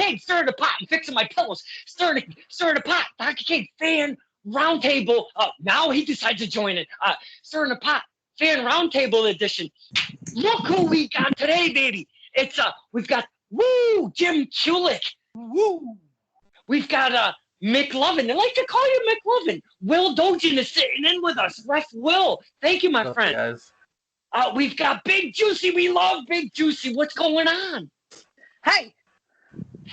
Kincaid, stirring the pot and fixing my pillows. Stirring the pot. Dr. Kincaid, fan roundtable. Now he decides to join it. Stirring the pot, fan roundtable edition. Look who we got today, baby. It's we've got Jim Kulik. Woo. We've got McLovin. I like to call you McLovin. Will Dojan is sitting in with us. Ref Will. Thank you, my friend. Guys. We've got Big Juicy. We love Big Juicy. What's going on? Hey.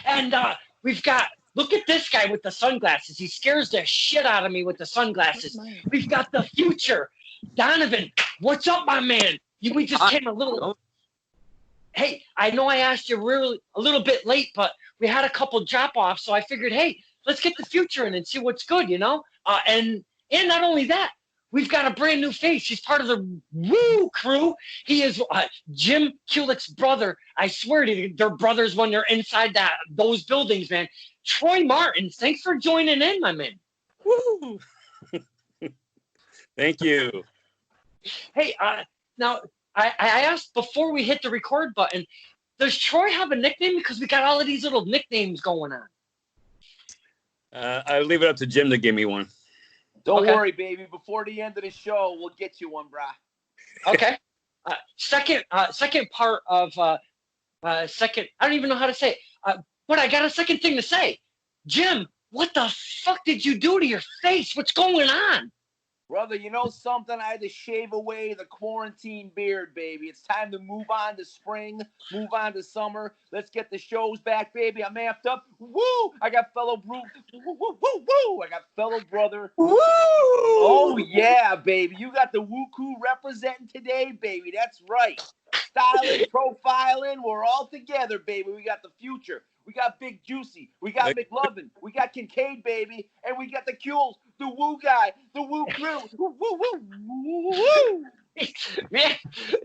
And we've got, look at this guy with the sunglasses. He scares the shit out of me with the sunglasses. We've got the future. Donovan, what's up, my man? We just came a little. Hey, I know I asked you really a little bit late, but we had a couple drop-offs, so I figured, hey, let's get the future in and see what's good, you know? And not only that, we've got a brand new face. He's part of the Woo crew. He is Jim Kulik's brother. I swear to you, they're brothers when they're inside those buildings, man. Troy Martins, thanks for joining in, my man. Woo! Thank you. Hey, now, I asked before we hit the record button, does Troy have a nickname? Because we got all of these little nicknames going on. I'll leave it up to Jim to give me one. Don't worry, baby. Before the end of the show, we'll get you one, brah. Okay. Second part of second. I don't even know how to say it. But I got a second thing to say. Jim, what the fuck did you do to your face? What's going on? Brother, you know something? I had to shave away the quarantine beard, baby. It's time to move on to spring, move on to summer. Let's get the shows back, baby. I'm amped up. Woo! I got fellow woo, woo, woo, woo. I got fellow brother. Woo! Oh, yeah, baby. You got the Woo-Koo representing today, baby. That's right. Styling, profiling, we're all together, baby. We got the future. We got Big Juicy. We got McLovin. We got Kincaid, baby. And we got the Kules, the Woo guy, the Woo crew. Woo, woo, woo, woo. Man,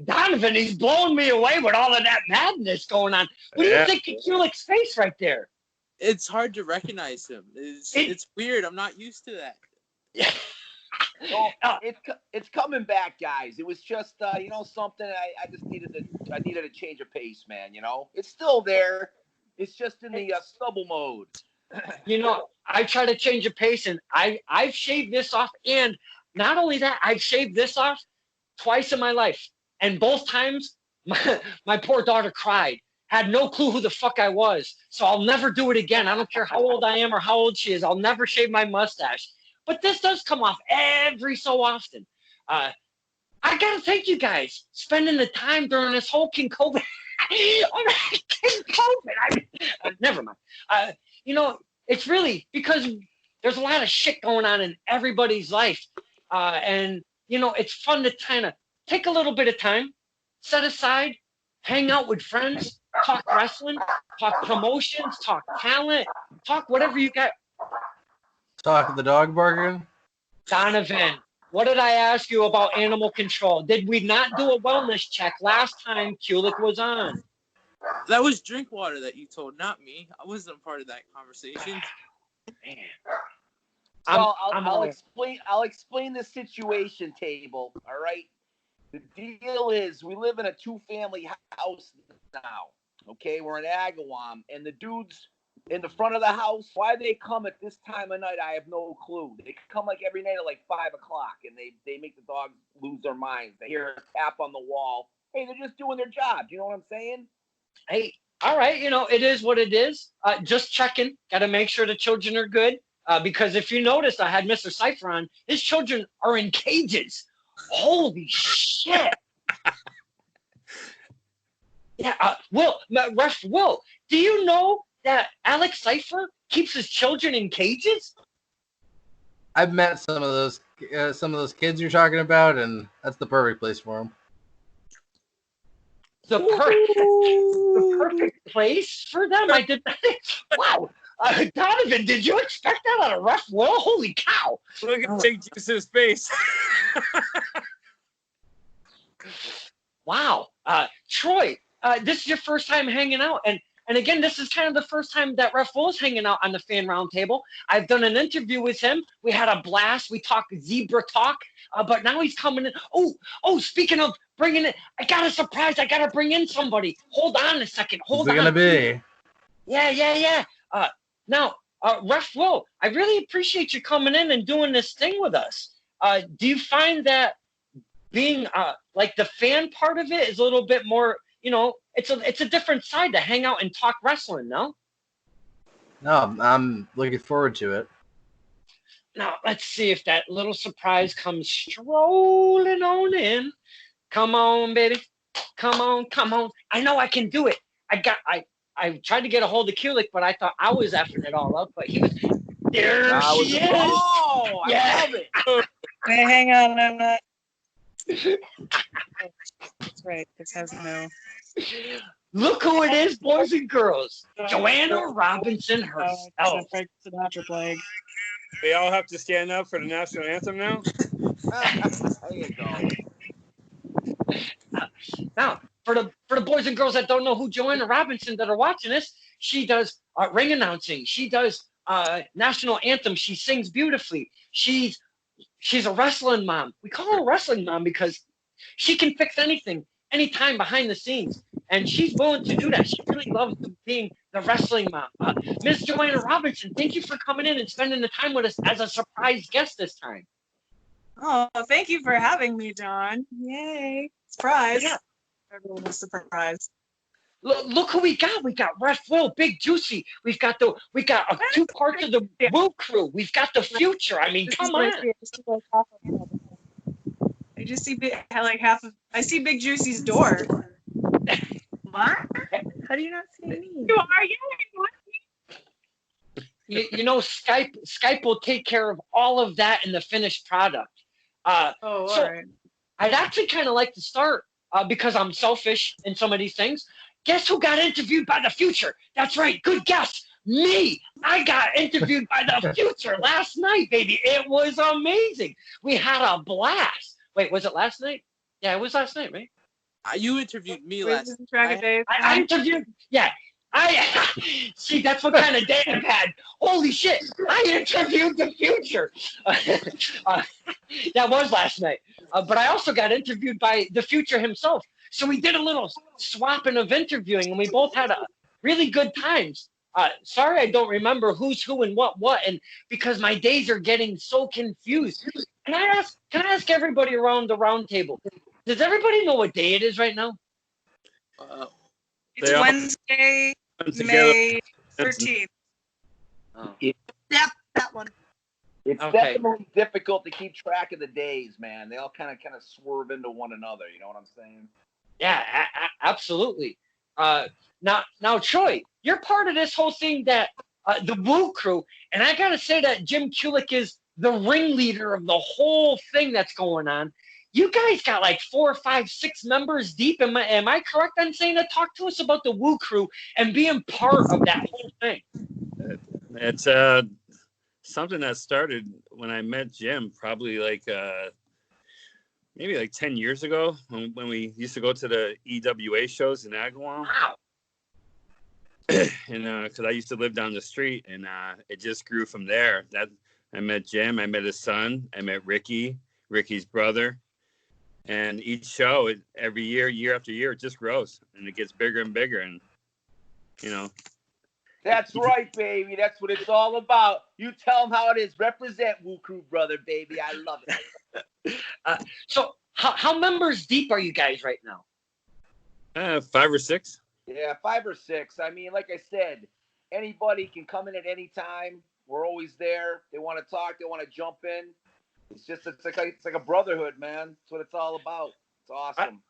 Donovan, he's blowing me away with all of that madness going on. What do you think of Kulik's face right there? It's hard to recognize him. It's weird. I'm not used to that. Yeah. It's coming back, guys. It was just you know something. I just needed a change of pace, man. You know, it's still there. It's just in the stubble mode. You know, I try to change a pace, and I've shaved this off, and not only that, I've shaved this off twice in my life, and both times my poor daughter cried, had no clue who the fuck I was, so I'll never do it again. I don't care how old I am or how old she is. I'll never shave my mustache. But this does come off every so often. I gotta thank you guys spending the time during this whole COVID. Never mind. You know, it's really because there's a lot of shit going on in everybody's life. And, you know, it's fun to kind of take a little bit of time, set aside, hang out with friends, talk wrestling, talk promotions, talk talent, talk whatever you got. Talk the dog barking. Donovan, what did I ask you about animal control? Did we not do a wellness check last time Kulik was on? That was Drinkwater that you told, not me. I wasn't a part of that conversation. Man. So I'll explain the situation, Table. All right. The deal is we live in a 2-family house now. Okay, we're in Agawam, and the dudes in the front of the house, why they come at this time of night, I have no clue. They come like every night at like 5 o'clock, and they make the dogs lose their minds. They hear a tap on the wall. Hey, they're just doing their job. Do you know what I'm saying? Hey, all right, you know, it is what it is. Just checking. Got to make sure the children are good. Because if you noticed, I had Mr. Cypher on. His children are in cages. Holy shit. Yeah, Ref Will, do you know that Alex Cypher keeps his children in cages? I've met some of those kids you're talking about, and that's the perfect place for them. The perfect place for them. I did. Wow, Donovan, did you expect that out of Ref Will? Holy cow! Look at Big Juice's face. Wow, Troy, this is your first time hanging out, and again, this is kind of the first time that Ref Will is hanging out on the Fan Roundtable. I've done an interview with him. We had a blast. We talked zebra talk, but now he's coming in. Oh, speaking of bringing it, I got a surprise. I got to bring in somebody. Hold on a second. Who's it going to be? Yeah. Now, Ref Will, I really appreciate you coming in and doing this thing with us. Do you find that being like the fan part of it is a little bit more, it's a different side to hang out and talk wrestling, no? No, I'm looking forward to it. Now, let's see if that little surprise comes strolling on in. Come on, baby. Come on. I know I can do it. I tried to get a hold of Kulik, but I thought I was effing it all up. But he was there. She is. Oh, I love it. Hey, hang on, I'm not. That's right. This has no. Look who it is, boys and girls. Joanna Robinson herself. Frank Sinatra playing. We all have to stand up for the national anthem now. There you go. Now, for the boys and girls that don't know who Joanna Robinson that are watching this, she does ring announcing. She does national anthem. She sings beautifully. She's a wrestling mom. We call her a wrestling mom because she can fix anything, anytime behind the scenes. And she's willing to do that. She really loves being the wrestling mom. Miss Joanna Robinson, thank you for coming in and spending the time with us as a surprise guest this time. Oh, thank you for having me, John. Yay. Surprise. Yeah. Everyone was surprised. Look who we got. We got Ref Will, Big Juicy. We got two parts of the Woo crew. We've got the future. I mean, come on. I just see like half of. I see Big Juicy's door. What? How do you not see me? You are Skype will take care of all of that in the finished product. All right. I'd actually kind of like to start because I'm selfish in some of these things. Guess who got interviewed by the future? That's right. Good guess. Me. I got interviewed by the future last night, baby. It was amazing. We had a blast. Wait, was it last night? Yeah, it was last night, right? You interviewed me last night. I interviewed. Yeah. See, that's what kind of day I've had. Holy shit! I interviewed the future. That was last night. But I also got interviewed by the future himself. So we did a little swapping of interviewing, and we both had really good times. Sorry, I don't remember who's who and what, and because my days are getting so confused. Can I ask everybody around the round table? Does everybody know what day it is right now? It's Wednesday, May 13th. Oh. Yep, that one. It's Okay. definitely difficult to keep track of the days, man. They all kind of swerve into one another. You know what I'm saying? Yeah, absolutely. Now, Troy, you're part of this whole thing that the Woo crew, and I gotta say that Jim Kulik is the ringleader of the whole thing that's going on. You guys got like 4, 5, 6 members deep. Am I correct on saying that? Talk to us about the Woo crew and being part of that whole thing. It's something that started when I met Jim, probably like maybe like 10 years ago when we used to go to the EWA shows in Agawam. Wow. And because I used to live down the street, and it just grew from there. That I met Jim, I met his son, I met Ricky's brother, and each show, every year after year, it just grows and it gets bigger and bigger, and That's right, baby. That's what it's all about. You tell them how it is. Represent Woo Crew, brother, baby. I love it. So how members deep are you guys right now? 5 or 6. Yeah, 5 or 6. I mean, like I said, anybody can come in at any time. We're always there. They want to talk. They want to jump in. It's like a brotherhood, man. That's what it's all about. It's awesome.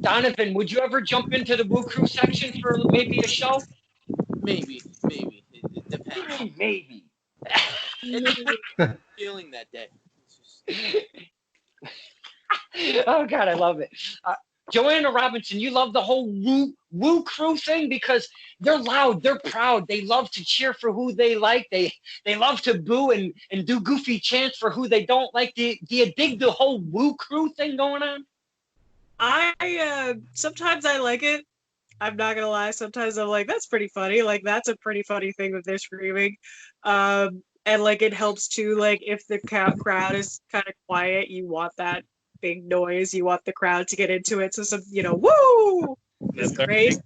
Donovan, would you ever jump into the Woo crew section for maybe a show? Maybe. It depends. Maybe. Feeling that day. Oh God, I love it. Joanna Robinson, you love the whole Woo crew thing because they're loud, they're proud, they love to cheer for who they like, they love to boo and do goofy chants for who they don't like. Do you dig the whole Woo crew thing going on? I sometimes I like it. I'm not gonna lie. Sometimes I'm like, that's pretty funny. Like that's a pretty funny thing that they're screaming. And like it helps too. Like if the crowd is kind of quiet, you want that big noise. You want the crowd to get into it. So some, woo! It's great.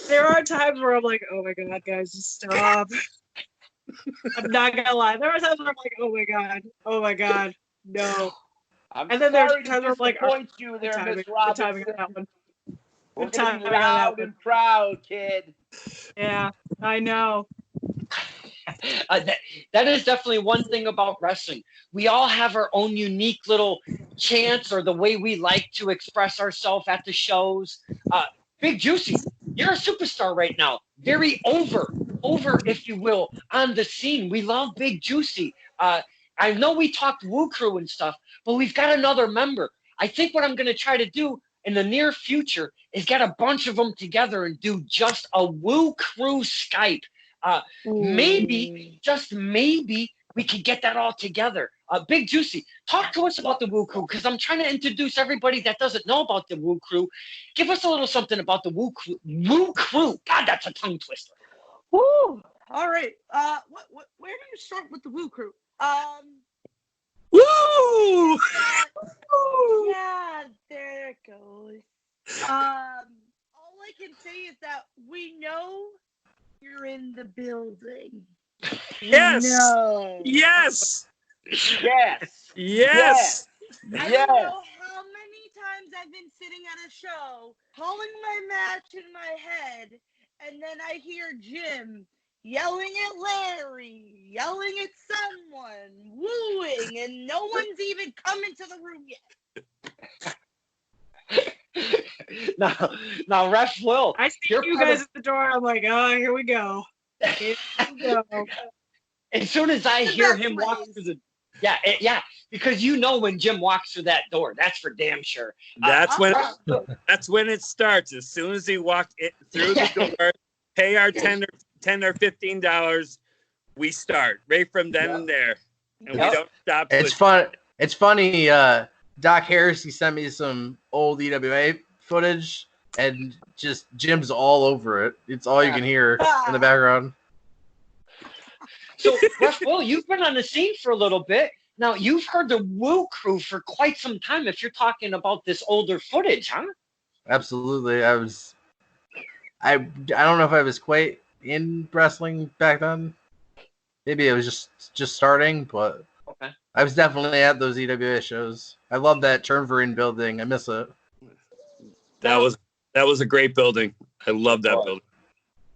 There are times where I'm like, oh my god, guys, just stop. I'm not gonna lie. There are times where I'm like, oh my god, no. I'm And then there's sorry times to where I'm like, disappoint you there, Miss good timing Robinson. on that one. We're Good gonna be timing on that loud one. and proud, kid. Yeah, I know. That is definitely one thing about wrestling. We all have our own unique little chants or the way we like to express ourselves at the shows. Big Juicy, you're a superstar right now. Very over, if you will, on the scene. We love Big Juicy. I know we talked Woo Crew and stuff, but we've got another member. I think what I'm going to try to do in the near future is get a bunch of them together and do just a Woo Crew Skype. Maybe, just maybe, we could get that all together. Big Juicy, talk to us about the Woo Crew, because I'm trying to introduce everybody that doesn't know about the Woo Crew. Give us a little something about the Woo Crew. Woo Crew. God, that's a tongue twister. Woo! All right. Where do you start with the Woo Crew? Woo! Yeah, there it goes. All I can say is that we know you're in the building. Yes. No. Yes. Yes. Yes. I Yes. don't know how many times I've been sitting at a show, calling my match in my head, and then I hear Jim yelling at Larry, yelling at someone, wooing, and no one's even come into the room yet. Now, Ref Will. I see you guys at the door. I'm like, oh, here we go. Here we go. As soon as I hear him walk through the yeah, because you know when Jim walks through that door, that's for damn sure. That's when it starts. As soon as he walked through the door, pay our $10 or $15, we start right from then and there, and we don't stop. It's fun. It's funny. Doc Harris, he sent me some old EWA footage, and just Jim's all over it. It's all you can hear in the background. So, Ref Will, you've been on the scene for a little bit. Now, you've heard the Woo Crew for quite some time if you're talking about this older footage, huh? Absolutely. I don't know if I was quite in wrestling back then. Maybe it was just starting, but okay. I was definitely at those EWA shows. I love that Turnverein building. I miss it. That was a great building. I love that building.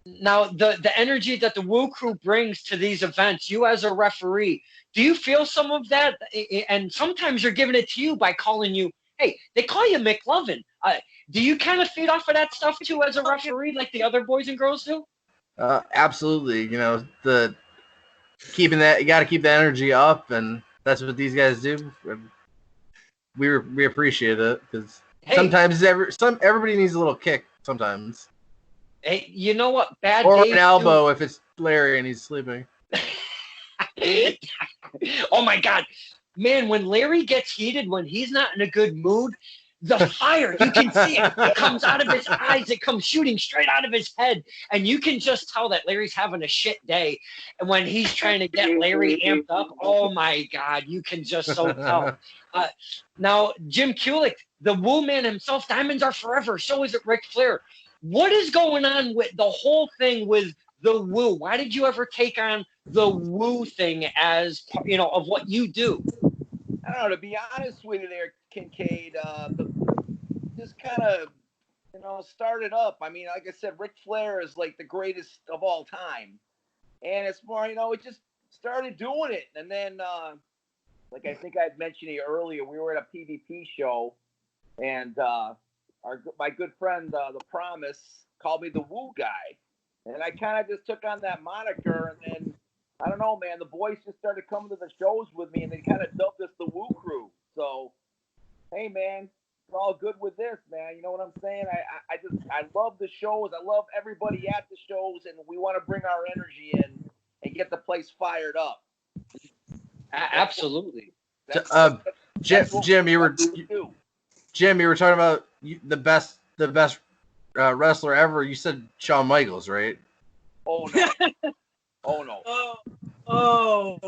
Now, the energy that the Woo Crew brings to these events, you as a referee, do you feel some of that? And sometimes you're giving it to you by calling you, hey, they call you McLovin. Do you kind of feed off of that stuff too as a referee, like the other boys and girls do? Absolutely. You know, you got to keep the energy up, and that's what these guys do. We appreciate it because sometimes everybody needs a little kick. Sometimes. Hey, you know what? Bad or days an elbow if it's Larry and he's sleeping. Oh my God, man! When Larry gets heated, when he's not in a good mood, the fire, you can see it. It comes out of his eyes. It comes shooting straight out of his head. And you can just tell that Larry's having a shit day. And when he's trying to get Larry amped up, oh my God, you can just so tell. Now, Jim Kulik, the Woo Man himself, diamonds are forever. So is it Ric Flair. What is going on with the whole thing with the Woo? Why did you ever take on the Woo thing as, of what you do? I don't know, to be honest with you there, Kincaid, just kind of, started up. I mean, like I said, Ric Flair is like the greatest of all time. And it's more, it just started doing it. And then, like I think I'd mentioned to you earlier, we were at a PvP show, and my good friend, The Promise, called me the Woo Guy. And I kind of just took on that moniker, and then, I don't know, man, the boys just started coming to the shows with me, and they kind of dubbed us the Woo Crew. So, hey, man, it's all good with this, man. You know what I'm saying? I love the shows. I love everybody at the shows, and we want to bring our energy in and get the place fired up. Absolutely. Jim, you were talking about the best wrestler ever. You said Shawn Michaels, right? Oh no! Oh no! Oh!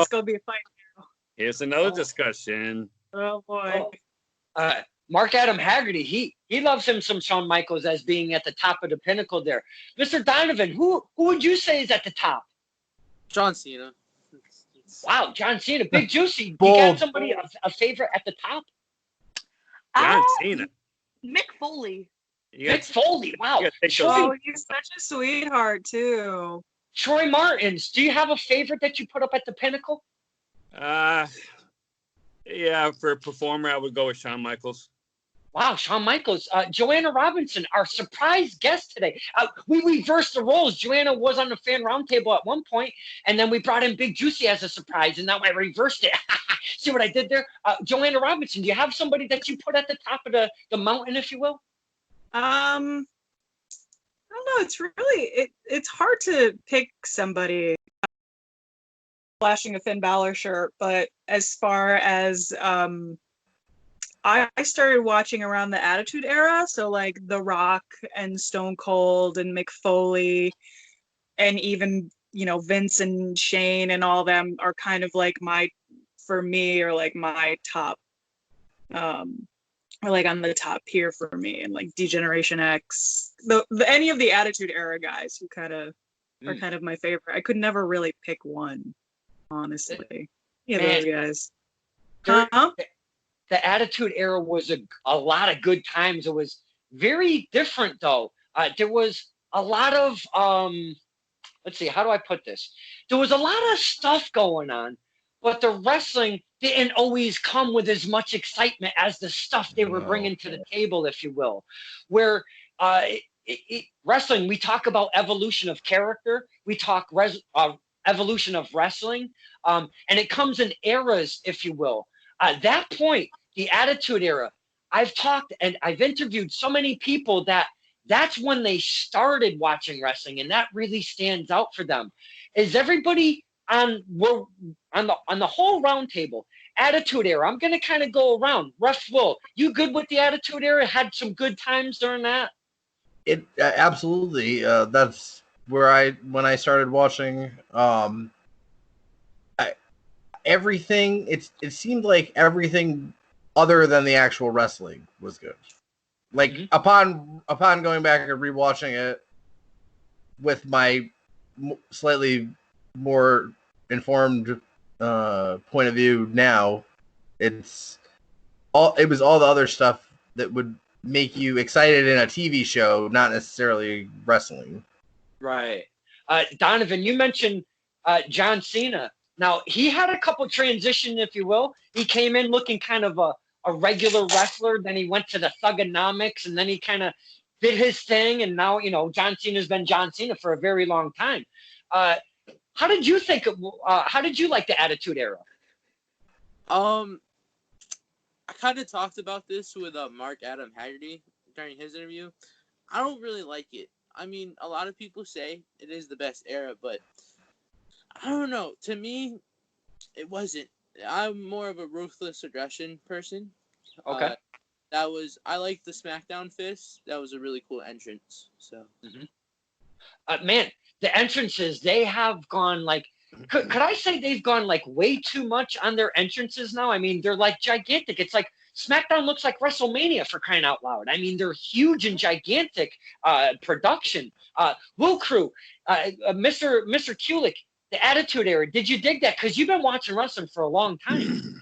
It's gonna be a fight now. Here's another discussion. Oh boy! Mark Adam Haggerty, he loves him some Shawn Michaels as being at the top of the pinnacle there. Mr. Donovan, who would you say is at the top? John Cena. Wow, John Cena, Big Juicy. You Bold. got somebody a favorite at the top? John Cena. Mick Foley. Mick Foley. Wow. Oh, he's such a sweetheart too. Troy Martins, do you have a favorite that you put up at the pinnacle? Yeah, for a performer, I would go with Shawn Michaels. Wow, Shawn Michaels. Joanna Robinson, our surprise guest today. We reversed the roles. Joanna was on the fan roundtable at one point, and then we brought in Big Juicy as a surprise, and now I reversed it. See what I did there? Joanna Robinson, do you have somebody that you put at the top of the mountain, if you will? I don't know. It's really it's hard to pick somebody. Flashing a Finn Balor shirt, but as far as I started watching around the Attitude Era, so like The Rock and Stone Cold and Mick Foley, and even Vince and Shane and all them are kind of like my top, or like on the top tier for me, and like D-Generation X, any of the Attitude Era guys who kind of are kind of my favorite. I could never really pick one, honestly. Yeah, those guys. The Attitude Era was a lot of good times. It was very different, though. There was a lot of, let's see, how do I put this? There was a lot of stuff going on, but the wrestling didn't always come with as much excitement as the stuff they were bringing to the table, if you will. Where wrestling, we talk about evolution of character. We talk evolution of wrestling, and it comes in eras, if you will. At that point, the Attitude Era, I've talked and I've interviewed so many people that's when they started watching wrestling, and that really stands out for them. Is everybody on the whole roundtable, Attitude Era? I'm going to kind of go around. Ref Will, you good with the Attitude Era? Had some good times during that? It absolutely. That's where when I started watching. Everything, it seemed like everything other than the actual wrestling was good. Like upon going back and rewatching it with my slightly more informed point of view now, it was all the other stuff that would make you excited in a TV show, not necessarily wrestling. Right. Donovan, you mentioned John Cena. Now, he had a couple transition, if you will. He came in looking kind of a regular wrestler. Then he went to the Thugonomics, and then he kind of did his thing. And now, John Cena's been John Cena for a very long time. How did you how did you like the Attitude Era? I kind of talked about this with Mark Adam Haggerty during his interview. I don't really like it. I mean, a lot of people say it is the best era, but I don't know. To me, it wasn't. I'm more of a ruthless aggression person. Okay. I like the SmackDown Fist. That was a really cool entrance. So. Man, the entrances, they have gone like, could I say they've gone like way too much on their entrances now? I mean, they're like gigantic. It's like SmackDown looks like WrestleMania, for crying out loud. I mean, they're huge and gigantic production. Will Crew, Mr. Kulik, the Attitude Era. Did you dig that? Because you've been watching wrestling for a long time.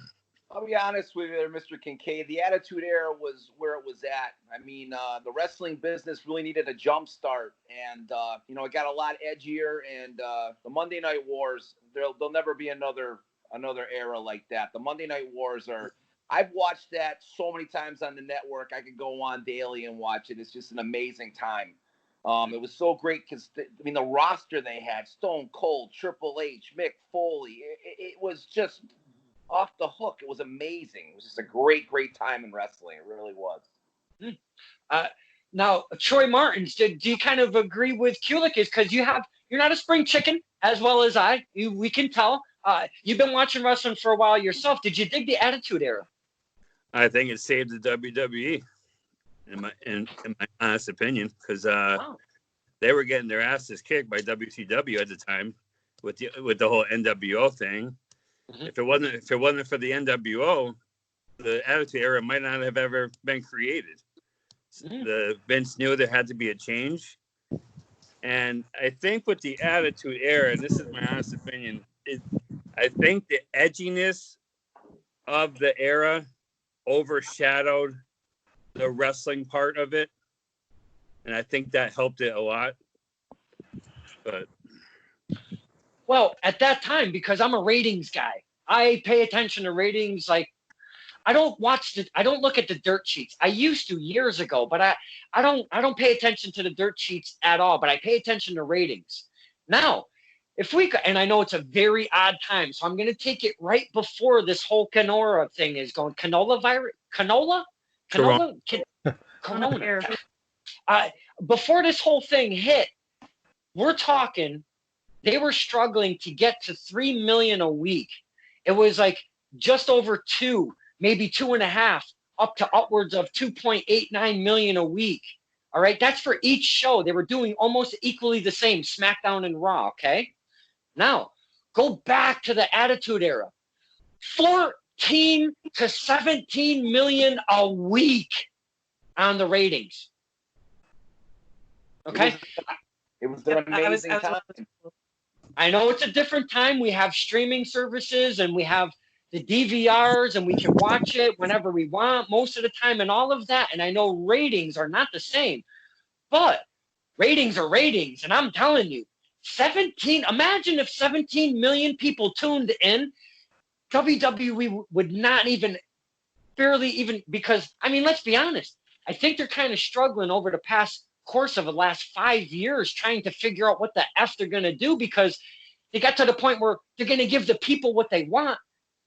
I'll be honest with you, Mr. Kincaid. The Attitude Era was where it was at. I mean, the wrestling business really needed a jump start, and it got a lot edgier. And the Monday Night Wars, there'll never be another era like that. The Monday Night Wars I've watched that so many times on the network. I could go on daily and watch it. It's just an amazing time. It was so great because, the roster they had, Stone Cold, Triple H, Mick Foley, it was just off the hook. It was amazing. It was just a great, great time in wrestling. It really was. Now, Troy Martins, do you kind of agree with Kulik? Is because you're not a spring chicken as well as I. We can tell. You've been watching wrestling for a while yourself. Did you dig the Attitude Era? I think it saved the WWE, in my honest opinion, because they were getting their asses kicked by WCW at the time with the whole NWO thing. If it wasn't for the NWO, the Attitude Era might not have ever been created. The Vince knew there had to be a change, and I think with the Attitude Era, and this is my honest opinion, I think the edginess of the era overshadowed the wrestling part of it, and I think that helped it a lot. But well, at that time, because I'm a ratings guy, I pay attention to ratings. Like, I don't look at the dirt sheets. I used to years ago, but I don't pay attention to the dirt sheets at all, but I pay attention to ratings. Now, and I know it's a very odd time, so I'm going to take it right before this whole Canora thing is going. Corona. Before this whole thing hit, we're talking, they were struggling to get to 3 million a week. It was like just over 2, maybe 2.5, up to upwards of 2.89 million a week. All right. That's for each show. They were doing almost equally the same, SmackDown and Raw. Okay. Now go back to the Attitude Era. 14 to 17 million a week on the ratings. Okay. It was an amazing time. I know it's a different time. We have streaming services and we have the DVRs and we can watch it whenever we want most of the time and all of that. And I know ratings are not the same, but ratings are ratings. And I'm telling you, imagine if 17 million people tuned in, WWE would not because, I mean, let's be honest. I think they're kind of struggling over the past course of the last 5 years trying to figure out what the F they're going to do, because they got to the point where they're going to give the people what they want.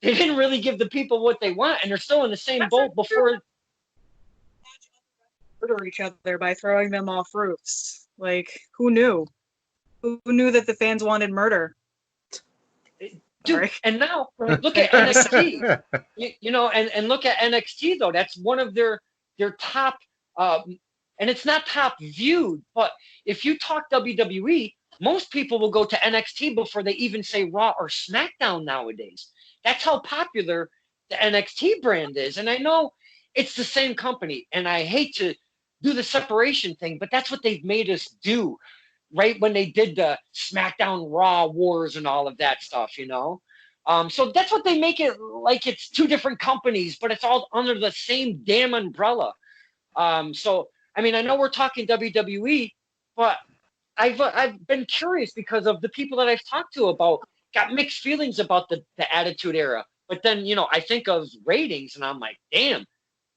They didn't really give the people what they want, and they're still in the same boat before. Murder each other by throwing them off roofs. Like, who knew? Who knew that the fans wanted murder? Dude, and now look at NXT. And look at NXT though. That's one of their top, and it's not top viewed. But if you talk WWE, most people will go to NXT before they even say Raw or SmackDown nowadays. That's how popular the NXT brand is. And I know it's the same company, and I hate to do the separation thing, but that's what they've made us do, right? When they did the SmackDown Raw Wars and all of that stuff, So that's what they make it like it's two different companies, but it's all under the same damn umbrella. So, I mean, I know we're talking WWE, but I've been curious because of the people that I've talked to got mixed feelings about the Attitude Era. But then, I think of ratings and I'm like, damn,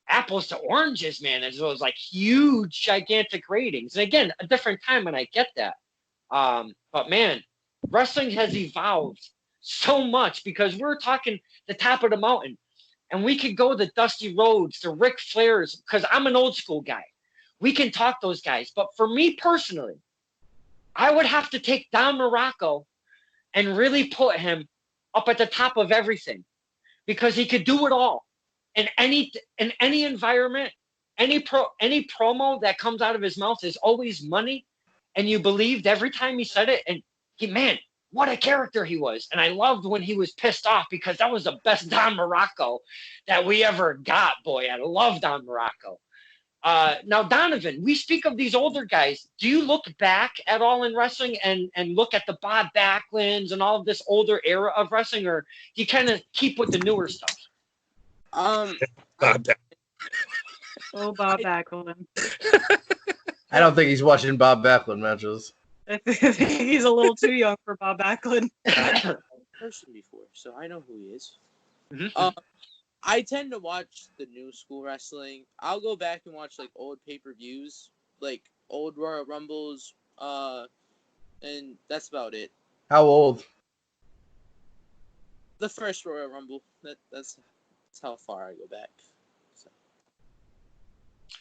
apples to oranges, man. It was like huge, gigantic ratings. And again, a different time, and I get that. But man, wrestling has evolved so much because we're talking the top of the mountain, and we could go the Dusty Rhodes, the Ric Flairs, because I'm an old school guy. We can talk those guys. But for me personally, I would have to take Don Morocco and really put him up at the top of everything, because he could do it all in any environment. Any promo that comes out of his mouth is always money, and you believed every time he said it. And man, what a character he was. And I loved when he was pissed off, because that was the best Don Morocco that we ever got. Boy, I love Don Morocco. Now, Donovan, we speak of these older guys. Do you look back at all in wrestling and look at the Bob Backlunds and all of this older era of wrestling, or do you kind of keep with the newer stuff? Bob Backlund. I don't think he's watching Bob Backlund matches. I think he's a little too young for Bob Backlund. Person before, so I know who he is. Mm-hmm. I tend to watch the new school wrestling. I'll go back and watch like old pay-per-views, like old Royal Rumbles, and that's about it. How old? The first Royal Rumble. That's how far I go back.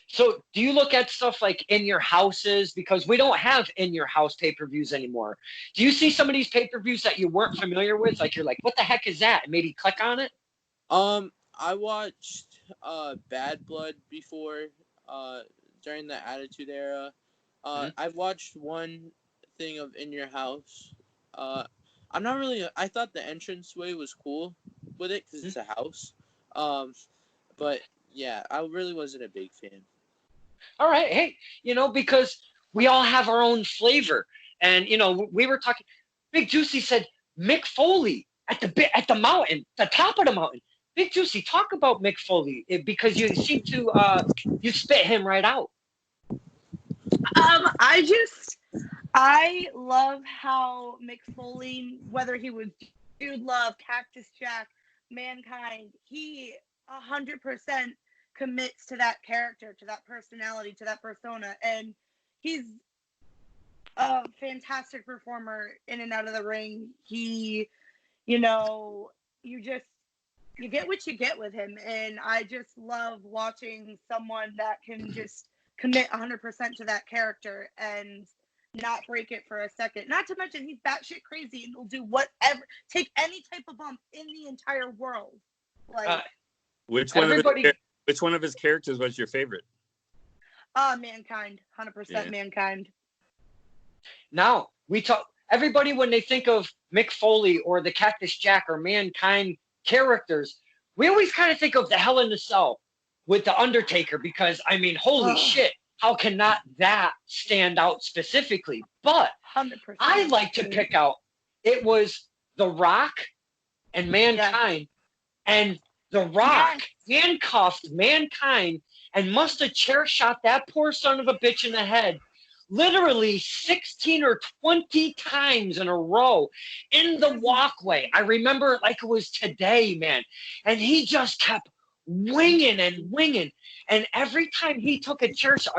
So do you look at stuff like in your houses? Because we don't have in your house pay-per-views anymore. Do you see some of these pay-per-views that you weren't familiar with? Like you're like, what the heck is that? And maybe click on it? I watched Bad Blood before, during the Attitude Era. I've watched one thing of In Your House. I'm not really. I thought the entranceway was cool with it because it's a house. But yeah, I really wasn't a big fan. All right, hey, because we all have our own flavor, and we were talking. Big Juicy said Mick Foley at the mountain, the top of the mountain. Big Juicy, talk about Mick Foley because you seem to you spit him right out. I love how Mick Foley, whether he was Dude Love, Cactus Jack, Mankind, he 100% commits to that character, to that personality, to that persona, and he's a fantastic performer in and out of the ring. He, you get what you get with him, and I just love watching someone that can just commit 100% to that character and not break it for a second. Not to mention he's batshit crazy and will do whatever, take any type of bump in the entire world. Like which one of his characters was your favorite? Mankind, 100% Mankind. Now we talk. Everybody when they think of Mick Foley or the Cactus Jack or Mankind characters, we always kind of think of the Hell in the Cell with the Undertaker because holy shit. How can not that stand out specifically? But 100%. I like to pick out, it was The Rock and Mankind. And The Rock handcuffed Mankind and must have chair shot that poor son of a bitch in the head literally 16 or 20 times in a row in the walkway. I remember it like it was today, man. And he just kept winging and winging. And every time he took a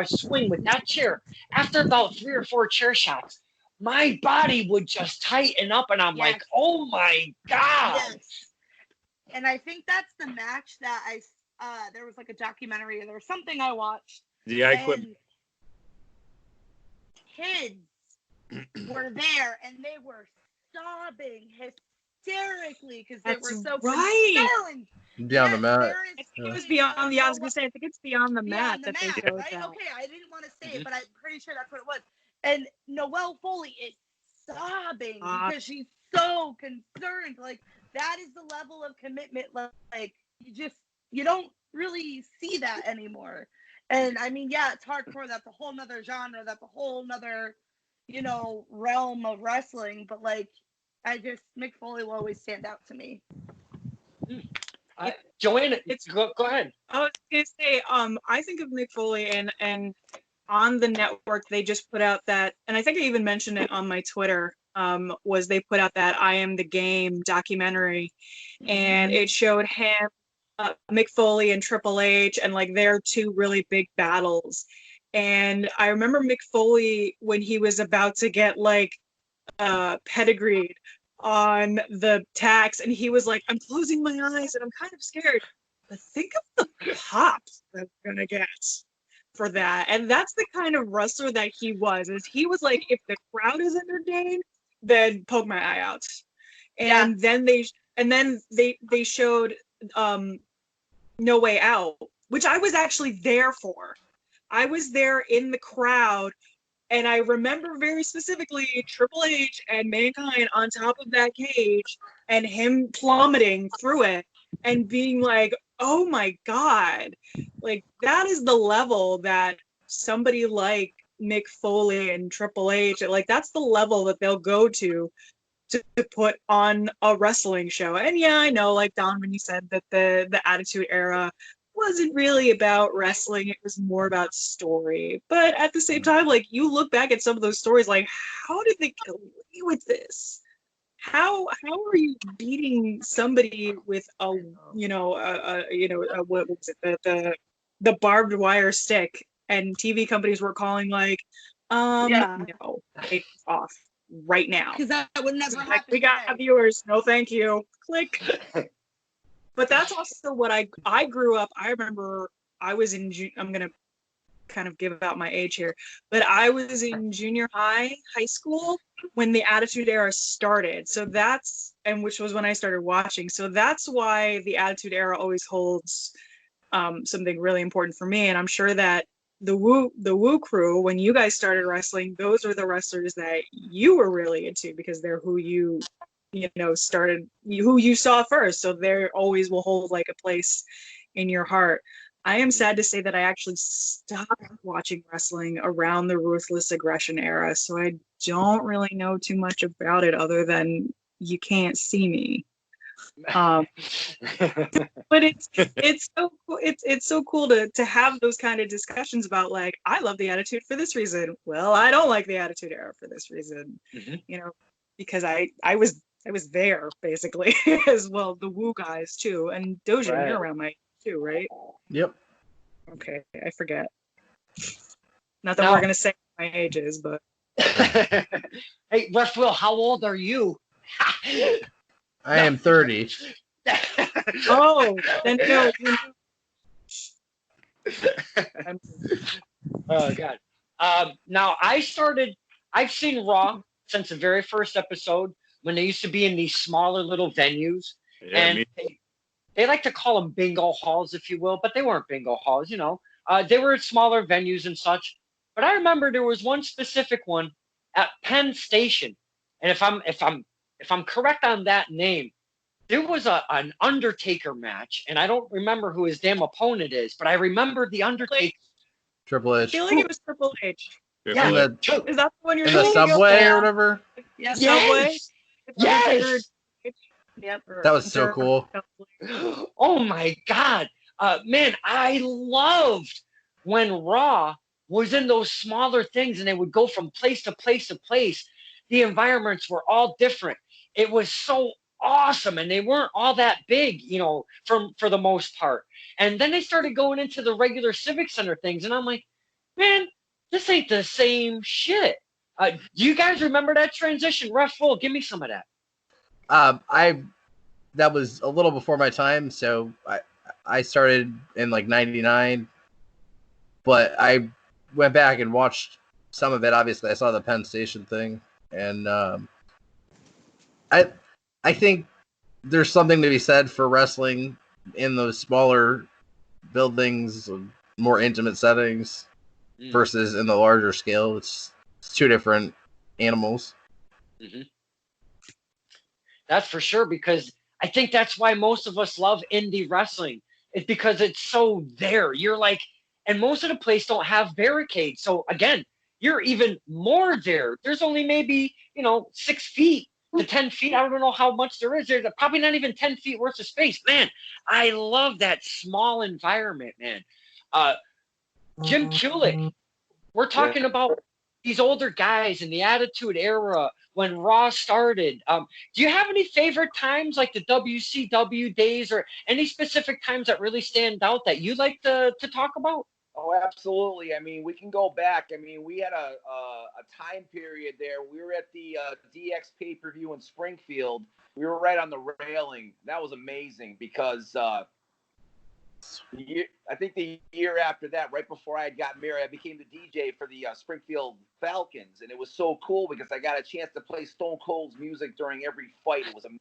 swing with that chair, after about 3 or 4 chair shots, my body would just tighten up, and I'm like, oh my God. Yes. And I think that's the match that there was like a documentary or there was something I watched. Yeah, I quit. Kids were there, and they were sobbing hysterically because they were so concerned. Beyond the mat. I think it was beyond the. I was gonna say I think it's beyond the mat that they showed right? that. Okay, I didn't want to say it, but I'm pretty sure that's what it was. And Noelle Foley is sobbing because she's so concerned. Like that is the level of commitment. Like you don't really see that anymore. And it's hardcore. That's a whole nother genre. That's a whole nother, realm of wrestling. But Mick Foley will always stand out to me. Joanna, go ahead. I was gonna say, I think of Mick Foley and on the network they just put out that, and I think I even mentioned it on my Twitter. Was they put out that I Am the Game documentary, and it showed him, Mick Foley and Triple H, and their 2 really big battles. And I remember Mick Foley when he was about to get pedigreed on the tax, and he was like, I'm closing my eyes and I'm kind of scared, but think of the pops that I'm gonna get for that. And that's the kind of wrestler that he was like, if the crowd is entertained, then poke my eye out. And then they showed No Way Out, which I was actually there for. I was there in the crowd, and I remember very specifically Triple H and Mankind on top of that cage and him plummeting through it and being like, oh my God. That is the level that somebody like Mick Foley and Triple H, that's the level that they'll go to put on a wrestling show. And I know, Donovan, you said that the Attitude Era wasn't really about wrestling, it was more about story. But at the same time, you look back at some of those stories, how did they get away with this? How are you beating somebody with what was it, the barbed wire stick, and TV companies were calling no, take off right now, because that would never happen. We got viewers, no thank you, click. But that's also what I grew up. I remember I was in, I'm going to kind of give out my age here, but I was in junior high school when the Attitude Era started. So which was when I started watching. So that's why the Attitude Era always holds something really important for me. And I'm sure that the Woo crew, when you guys started wrestling, those are the wrestlers that you were really into because they're who you who you saw first. So they always will hold a place in your heart. I am sad to say that I actually stopped watching wrestling around the Ruthless Aggression era, so I don't really know too much about it other than you can't see me. But it's so cool. It's so cool to have those kind of discussions about, like, I love the Attitude for this reason. Well, I don't like the Attitude Era for this reason. Because I was there basically as well. The Woo guys too, and Dojin, Right. you're around my age too, right? Yep. Okay, I forget. Not that we're gonna say my ages, but. Hey, Ref Will, how old are you? I am 30. Oh, then no. Oh God. Now I've seen Raw since the very first episode when they used to be in these smaller little venues, and they like to call them bingo halls, if you will, but they weren't bingo halls, They were smaller venues and such. But I remember there was one specific one at Penn Station, and if I'm correct on that name, there was an Undertaker match, and I don't remember who his damn opponent is, but I remember the Undertaker. Triple I H. feel like it was Triple H. Yeah. Is that the one you're in the thinking subway of? or whatever? Yeah, Yes! Subway. Yes! Yep. That was so cool. Oh my God. Man, I loved when Raw was in those smaller things and they would go from place to place to place. The environments were all different. It was so awesome, and they weren't all that big, for the most part. And then they started going into the regular Civic Center things, and I'm like, man, this ain't the same shit. Do you guys remember that transition? Ref Full, give me some of that. That was a little before my time, so I started in like 99, but I went back and watched some of it. Obviously, I saw the Penn Station thing, and I think there's something to be said for wrestling in those smaller buildings, more intimate settings, versus in the larger scale. It's two different animals. Mm-hmm. That's for sure, because I think that's why most of us love indie wrestling. It's because it's so there. You're like, and most of the place don't have barricades. So again, you're even more there. There's only maybe, 6 feet to 10 feet. I don't know how much there is. There's probably not even 10 feet worth of space. Man, I love that small environment, man. Jim Kulik, we're talking about these older guys in the Attitude Era when Raw started. Do you have any favorite times, like the WCW days, or any specific times that really stand out that you like to talk about? Oh, absolutely. I mean, we can go back. I mean, we had a time period there. We were at the DX pay-per-view in Springfield. We were right on the railing. That was amazing because I think the year after that, right before I got married, I became the DJ for the Springfield Falcons. And it was so cool because I got a chance to play Stone Cold's music during every fight. It was amazing.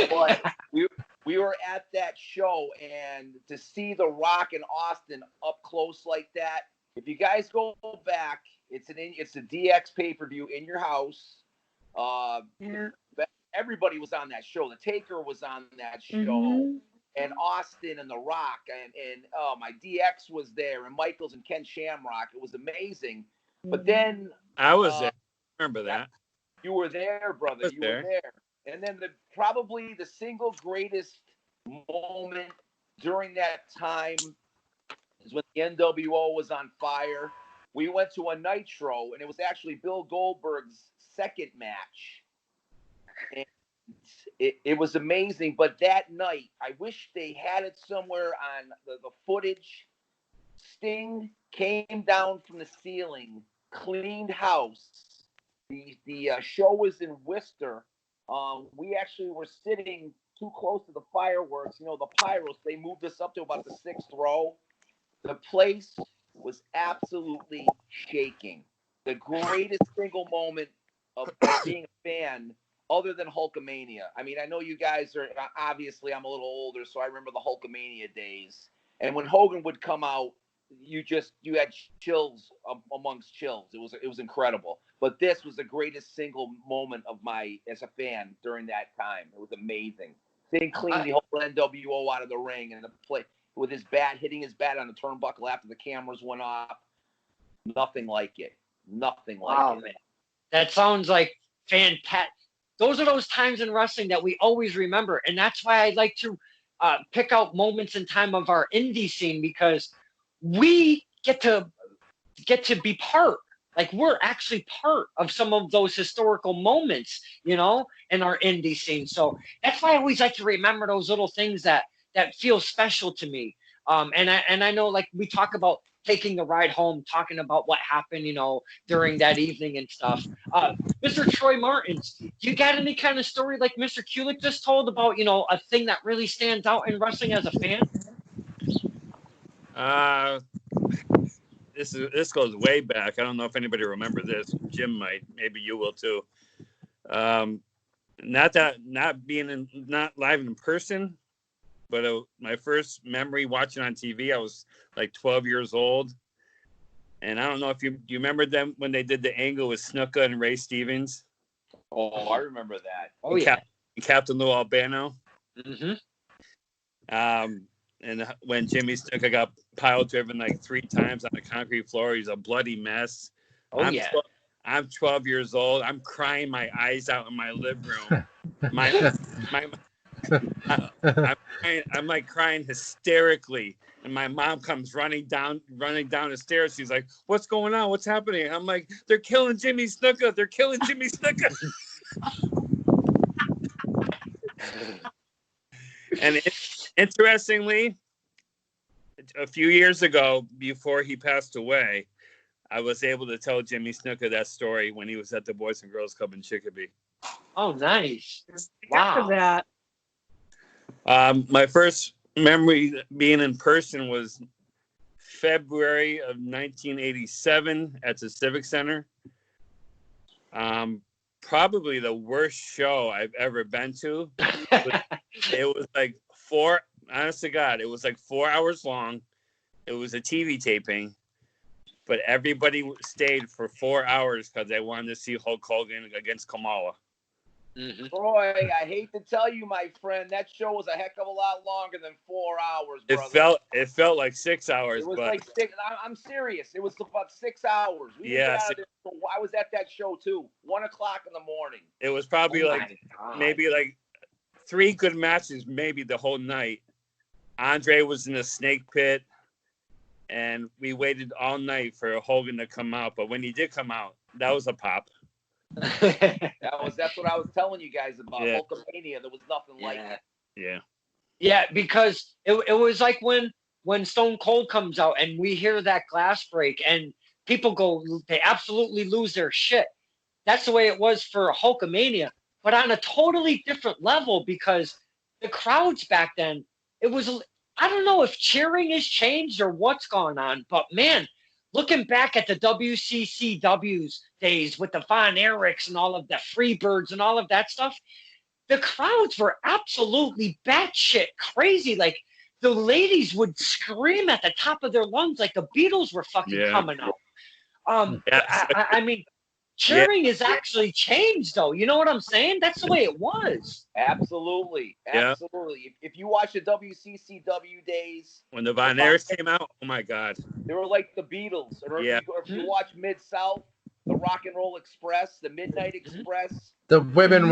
But we were at that show, and to see The Rock and Austin up close like that, if you guys go back, it's a DX pay-per-view in your house. Everybody was on that show. The Taker was on that show, and Austin and The Rock, and my DX was there, and Michaels and Ken Shamrock. It was amazing. But then I was there. I remember that. You were there, brother. You were there. And then probably the single greatest moment during that time is when the NWO was on fire. We went to a Nitro, and it was actually Bill Goldberg's second match. And it was amazing. But that night, I wish they had it somewhere on the footage. Sting came down from the ceiling, cleaned house. The show was in Worcester. We actually were sitting too close to the fireworks. The pyros, they moved us up to about the 6th row. The place was absolutely shaking. The greatest single moment of being a fan, other than Hulkamania. I mean, I know you guys are, obviously I'm a little older, so I remember the Hulkamania days. And when Hogan would come out, you had chills amongst chills. It was incredible. But this was the greatest single moment of as a fan during that time. It was amazing. They cleaned the whole NWO out of the ring, and the play. with his bat, hitting his bat on the turnbuckle after the cameras went off. Nothing like it. Nothing like it. Man. That sounds like fantastic. Those are those times in wrestling that we always remember. And that's why I like to pick out moments in time of our indie scene, because we get to be part. Like, we're actually part of some of those historical moments, in our indie scene. So that's why I always like to remember those little things that feel special to me. And I know, like, we talk about taking the ride home, talking about what happened, during that evening and stuff. Mr. Troy Martins, you got any kind of story like Mr. Kulik just told about, a thing that really stands out in wrestling as a fan? This goes way back. I don't know if anybody remember this. Jim might. Maybe you will too. Not live in person, but my first memory watching on TV, I was like 12 years old. And I don't know if you remember them when they did the angle with Snuka and Ray Stevens. Oh, I remember that. Oh, yeah. Captain Lou Albano. Mm-hmm. And when Jimmy Snuka got pile driven like 3 times on the concrete floor, he's a bloody mess. Oh, I'm 12 years old. I'm crying my eyes out in my living room. I'm like crying hysterically. And my mom comes running down the stairs. She's like, "What's going on? What's happening?" I'm like, "They're killing Jimmy Snuka. They're killing Jimmy Snuka." And interestingly, a few years ago, before he passed away, I was able to tell Jimmy Snuka that story when he was at the Boys and Girls Club in Chicopee. Oh, nice. Wow. That. My first memory being in person was February of 1987 at the Civic Center. Probably the worst show I've ever been to. It was like honest to God, it was like 4 hours long. It was a TV taping, but everybody stayed for 4 hours because they wanted to see Hulk Hogan against Kamala. Mm-hmm. Troy, I hate to tell you, my friend, that show was a heck of a lot longer than 4 hours, brother. It felt like 6 hours. It was like 6. I'm serious. It was about 6 hours. I was at that show too. 1 o'clock in the morning. It was probably maybe 3 good matches, maybe the whole night. Andre was in the snake pit, and we waited all night for Hogan to come out. But when he did come out, that was a pop. That's what I was telling you guys about. Yeah. Hulkamania. There was nothing like it. Yeah. Yeah, because it was like when Stone Cold comes out and we hear that glass break and people they absolutely lose their shit. That's the way it was for Hulkamania, but on a totally different level, because the crowds back then, it was, I don't know if cheering has changed or what's going on, but man, looking back at the WCCW's days with the Von Erichs and all of the Freebirds and all of that stuff, the crowds were absolutely batshit crazy. Like, the ladies would scream at the top of their lungs like the Beatles were fucking coming out. I mean, cheering has actually changed, though. You know what I'm saying? That's the way it was. Absolutely. Absolutely. Yeah. If you watch the WCCW days. When the Von Erichs came out, oh my God. They were like the Beatles. Or if you watch Mid-South, the Rock and Roll Express, the Midnight Express. The women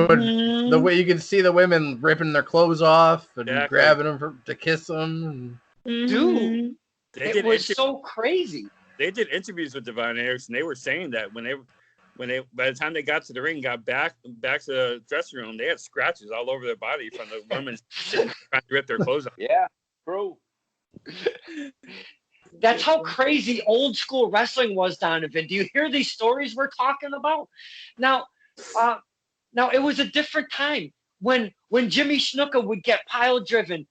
the way you could see the women ripping their clothes off and grabbing them to kiss them. Dude, it was so crazy. They did interviews with the Von Erichs, and they were saying that when they by the time they got to the ring, got back to the dressing room, they had scratches all over their body from the women trying to rip their clothes off. Yeah, true. That's how crazy old school wrestling was, Donovan. Do you hear these stories we're talking about? Now it was a different time when Jimmy Snuka would get pile driven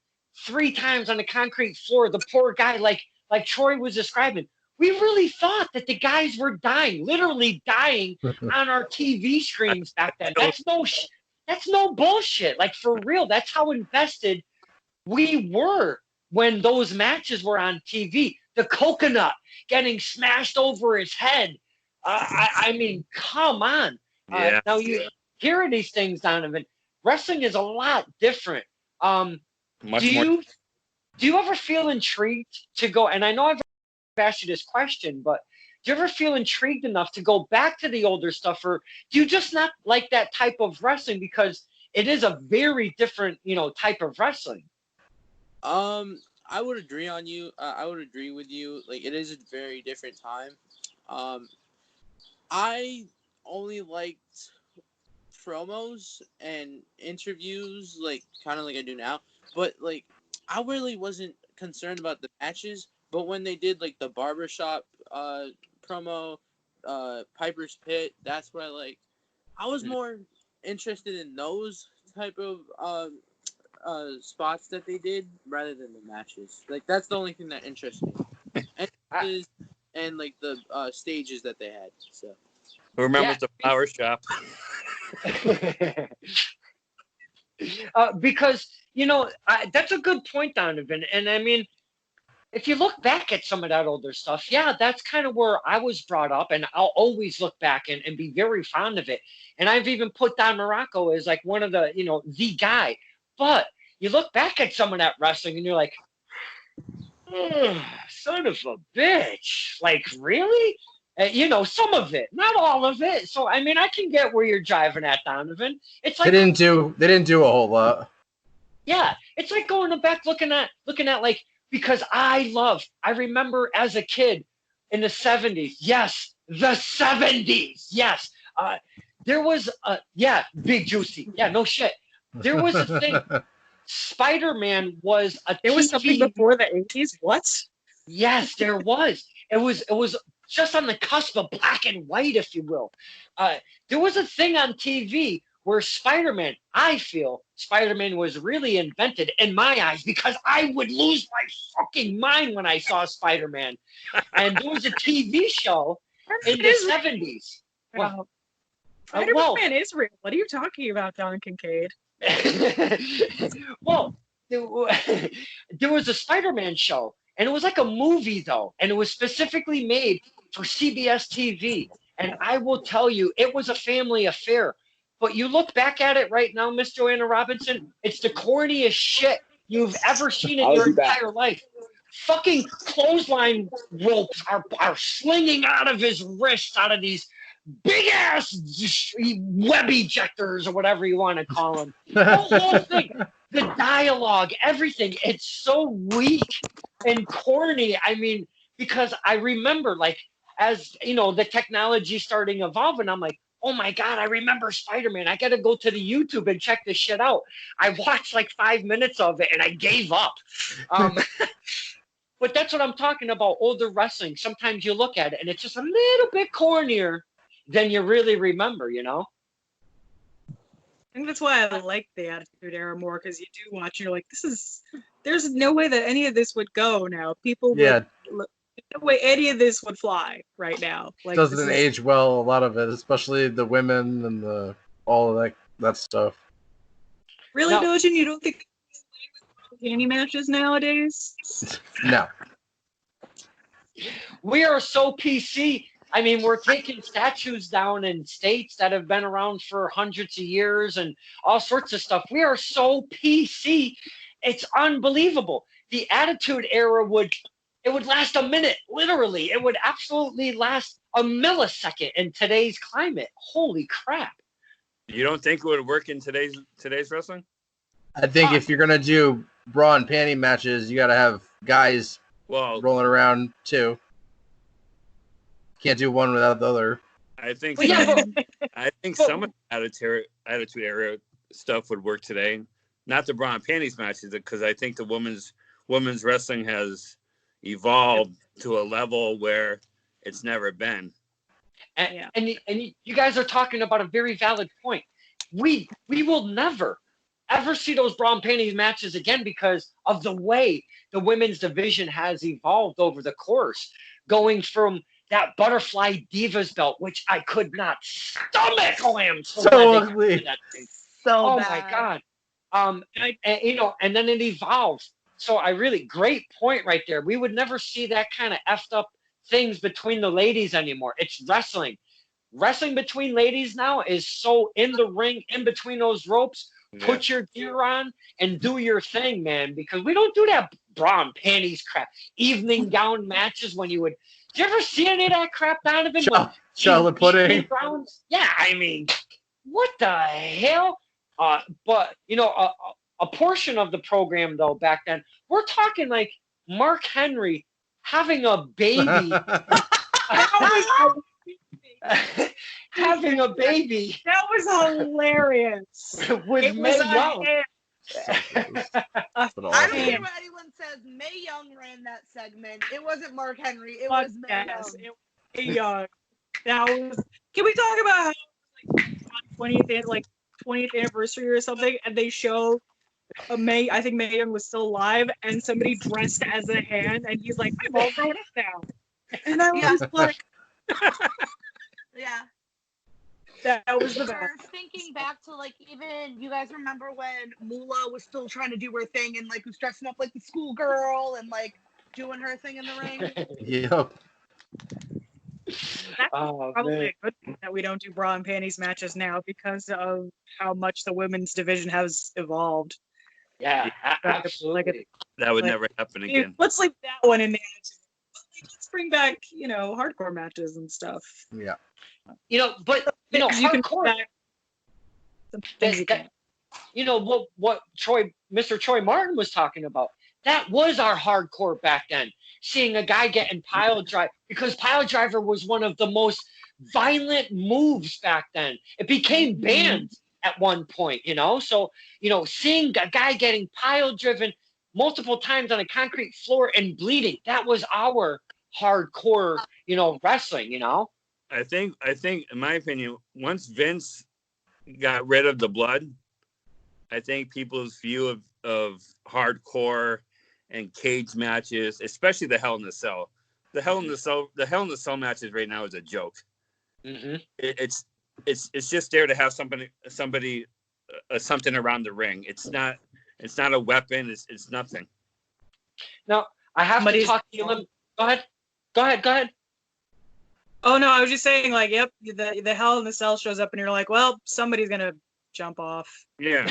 3 times on the concrete floor. The poor guy, like Troy was describing. We really thought that the guys were dying, literally dying on our TV screens back then. That's no bullshit. Like, for real, that's how invested we were when those matches were on TV. The coconut getting smashed over his head. I mean, come on. Now you hear these things, Donovan. Wrestling is a lot different. do you ever feel intrigued to go? And I know I've asked you this question, but do you ever feel intrigued enough to go back to the older stuff, or do you just not like that type of wrestling because it is a very different, type of wrestling? I would agree on you. I would agree with you. Like, it is a very different time. I only liked promos and interviews, like, kind of like I do now. But, like, I really wasn't concerned about the matches. But when they did, like, the barbershop promo, Piper's Pit, that's what I liked. I was more interested in those type of spots that they did rather than the matches. Like, that's the only thing that interests me. And like the stages that they had. So who remembers the flower shop? Because that's a good point, Donovan. And I mean, if you look back at some of that older stuff, yeah, that's kind of where I was brought up, and I'll always look back and be very fond of it. And I've even put Don Morocco as like one of the, the guy. But you look back at some of that wrestling and you're like, son of a bitch. Like, really? Some of it, not all of it. So, I mean, I can get where you're driving at, Donovan. It's like they didn't do a whole lot. Yeah, it's like going back looking at like, because I remember as a kid in the 70s. Yes, the 70s. Yes. There was Big Juicy. Yeah, no shit. There was a thing. Spider-Man was a There was TV. something before the 80s? What? Yes, there was. It was just on the cusp of black and white, if you will. There was a thing on TV where Spider-Man, I feel Spider-Man was really invented in my eyes, because I would lose my fucking mind when I saw Spider-Man. And there was a TV show in the 70s. Wow. Spider-Man is real. What are you talking about, Don Kincaid? Well, there was a Spider-Man show, and it was like a movie, though, and it was specifically made for CBS TV. And I will tell you, it was a family affair. But you look back at it right now, Miss Joanna Robinson, it's the corniest shit you've ever seen in your entire life. Fucking clothesline ropes are slinging out of his wrists, out of these big ass web ejectors or whatever you want to call them. The whole thing, the dialogue, everything, it's so weak and corny. I mean, because I remember, like, as the technology starting to evolve, and I'm like, oh my God, I remember Spider-Man. I got to go to the YouTube and check this shit out. I watched like 5 minutes of it and I gave up. But that's what I'm talking about, older wrestling. Sometimes you look at it and it's just a little bit cornier than you really remember, I think that's why I like the Attitude Era more, because you do watch and you're like, there's no way that any of this would go now. People would, no way any of this would fly right now. Like, doesn't age well, a lot of it, especially the women and all of that stuff. Really, Dojin, you don't think panty matches nowadays? No. We are so PC. I mean, we're taking statues down in states that have been around for hundreds of years and all sorts of stuff. We are so PC. It's unbelievable. The Attitude Era would last a minute, literally. It would absolutely last a millisecond in today's climate. Holy crap. You don't think it would work in today's wrestling? I think if you're going to do bra and panty matches, you got to have guys rolling around too. Can't do one without the other. I think some of the Attitude Era stuff would work today. Not the bra and panties matches, because I think the women's wrestling has evolved to a level where it's never been. And you guys are talking about a very valid point. We will never ever see those bra and panties matches again because of the way the women's division has evolved over the course, going from that butterfly divas belt, which I could not stomach. Oh, I am so ugly. Oh my God. And then it evolves. So great point right there. We would never see that kind of effed up things between the ladies anymore. It's wrestling. Wrestling between ladies now is so in the ring, in between those ropes. Yeah. Put your gear on and do your thing, man, because we don't do that bra and panties crap. Evening gown matches when you would. Did you ever see any of that crap, Donovan? Chocolate pudding. Yeah, I mean, what the hell? But you know, a portion of the program though back then, we're talking like Mark Henry having a baby. Having a baby. That was hilarious. With Mae Young. I don't care what anyone says. Mae Young ran that segment. It wasn't Mark Henry. It was Mae Young. It was Mae Young. That was. Can we talk about how like 20th anniversary or something, and they show I think Mae Young was still alive, and somebody dressed as a hand, and he's like, I'm all grown up now. And I was like, yeah. That was the best. Thinking back to like even you guys remember when Moolah was still trying to do her thing and like was dressing up like the schoolgirl and like doing her thing in the ring. Yep. That's probably a good thing that we don't do bra and panties matches now because of how much the women's division has evolved. Yeah, absolutely. That would never happen again. Let's leave that one in the attitude. Let's bring back, hardcore matches and stuff. Yeah. But hardcore. What Mr. Troy Martin was talking about. That was our hardcore back then. Seeing a guy getting pile drive, because pile driver was one of the most violent moves back then. It became banned at one point, So, seeing a guy getting pile driven multiple times on a concrete floor and bleeding, that was our hardcore, wrestling, I think, in my opinion, once Vince got rid of the blood, I think people's view of hardcore and cage matches, especially the Hell in a Cell, the Hell in a Cell matches right now is a joke. Mm-hmm. It's just there to have something around the ring. It's not a weapon. It's nothing. Now I have to talk to you. Go ahead. Oh no, I was just saying, like, yep, the Hell in the Cell shows up, and you're like, well, somebody's gonna jump off. Yeah.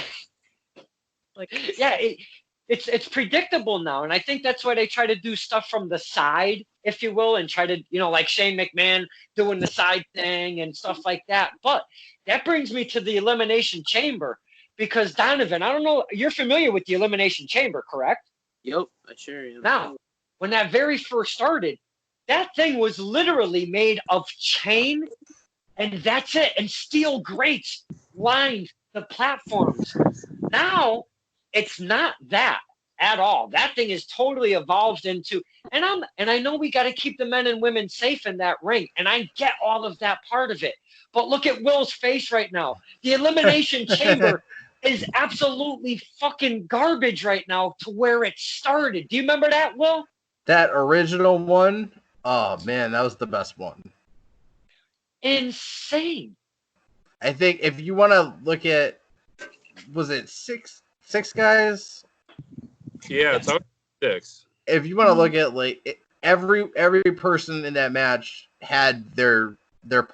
It's predictable now, and I think that's why they try to do stuff from the side, if you will, and try to, like Shane McMahon doing the side thing and stuff like that. But that brings me to the Elimination Chamber, because Donovan, I don't know, you're familiar with the Elimination Chamber, correct? Yep, I sure am. Now, when that very first started, that thing was literally made of chain, and that's it, and steel grates lined the platforms. Now, it's not that at all. That thing is totally evolved into, and I know we got to keep the men and women safe in that ring, and I get all of that part of it. But look at Will's face right now. The Elimination Chamber is absolutely fucking garbage right now to where it started. Do you remember that, Will? That original one? Oh, man, that was the best one. Insane. I think if you want to look at, was it six guys? Yeah, it's 6. If you want to look at, like, every person in that match had their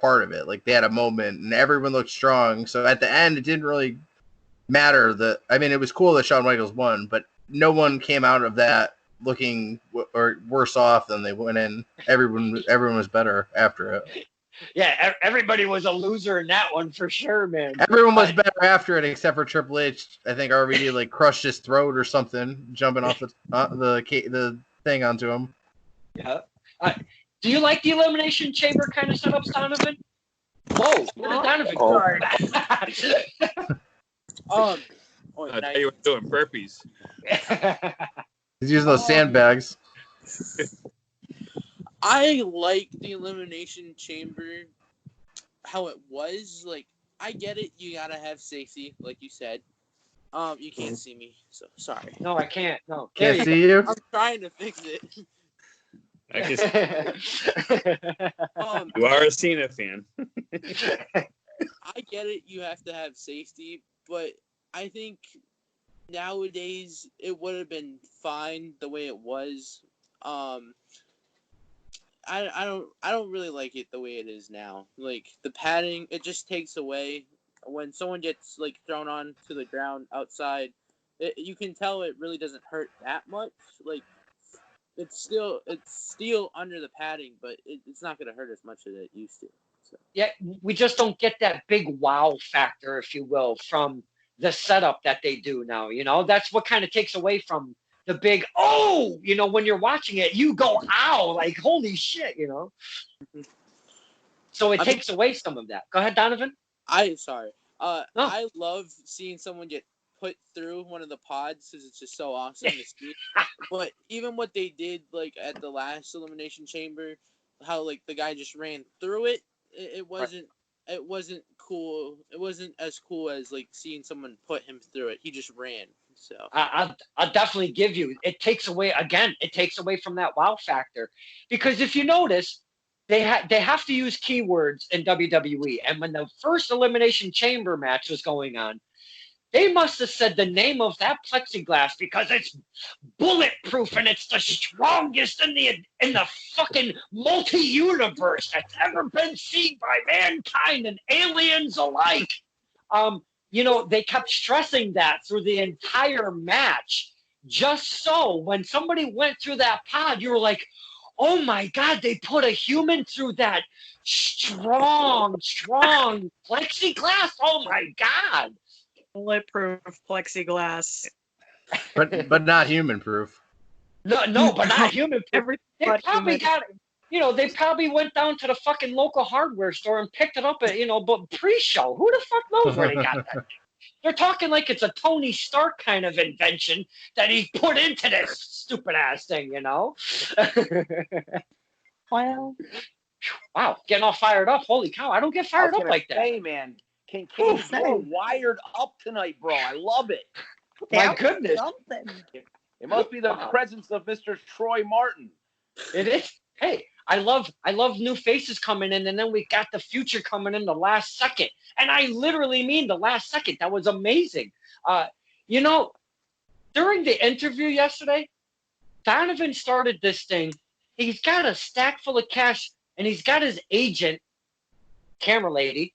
part of it. Like, they had a moment, and everyone looked strong. So at the end, it didn't really matter. It was cool that Shawn Michaels won, but no one came out of that looking or worse off than they went in. Everyone was better after it. Yeah, everybody was a loser in that one for sure, man. Everyone was better after it except for Triple H. I think RVD like crushed his throat or something, jumping off the thing onto him. Yeah. Do you like the Elimination Chamber kind of setups, Donovan? Whoa, where did Donovan go? I tell you what, doing burpees. He's using those sandbags. I like the Elimination Chamber, how it was. Like, I get it. You gotta have safety, like you said. You can't see me, so sorry. No, I can't. No, can't see you. I'm trying to fix it. I can. You are a Cena fan. I get it. You have to have safety, but I think nowadays it would have been fine the way it was. I don't really like it the way it is now. Like, the padding, it just takes away when someone gets like thrown on to the ground outside. you can tell it really doesn't hurt that much. Like, it's still under the padding, but it's not going to hurt as much as it used to. So. Yeah, we just don't get that big wow factor, if you will, from the setup that they do now. You know, that's what kind of takes away from the big, oh, you know, when you're watching it, you go, ow, like, holy shit, you know. So it takes away some of that. Go ahead, Donovan. No. I love seeing someone get put through one of the pods because it's just so awesome to see. But even what they did, like, at the last Elimination Chamber, how, like, the guy just ran through it, it wasn't cool. It wasn't as cool as, like, seeing someone put him through it. He just ran. So I'll definitely give you. It takes away from that wow factor, because if you notice, they have to use keywords in WWE, and when the first Elimination Chamber match was going on, they must have said the name of that plexiglass because it's bulletproof and it's the strongest in the fucking multi-universe that's ever been seen by mankind and aliens alike. You know, they kept stressing that through the entire match, just so when somebody went through that pod, you were like, oh my God, they put a human through that strong plexiglass. Oh my God. Bulletproof plexiglass. But not human proof. No, but not human proof. They probably human. got, you know, they probably went down to the fucking local hardware store and picked it up at, you know, but pre-show. Who the fuck knows where they got that? They're talking like it's a Tony Stark kind of invention that he put into this stupid ass thing, you know? Well, wow, getting all fired up. Holy cow, I don't get fired up like that. Hey, man, Kincaid, you're wired up tonight, bro. I love it. My goodness. something. It must be the presence of Mr. Troy Martin. It is. Hey, I love new faces coming in, and then we got the future coming in the last second. And I literally mean the last second. That was amazing. You know, during the interview yesterday, Donovan started this thing. He's got a stack full of cash, and he's got his agent, camera lady,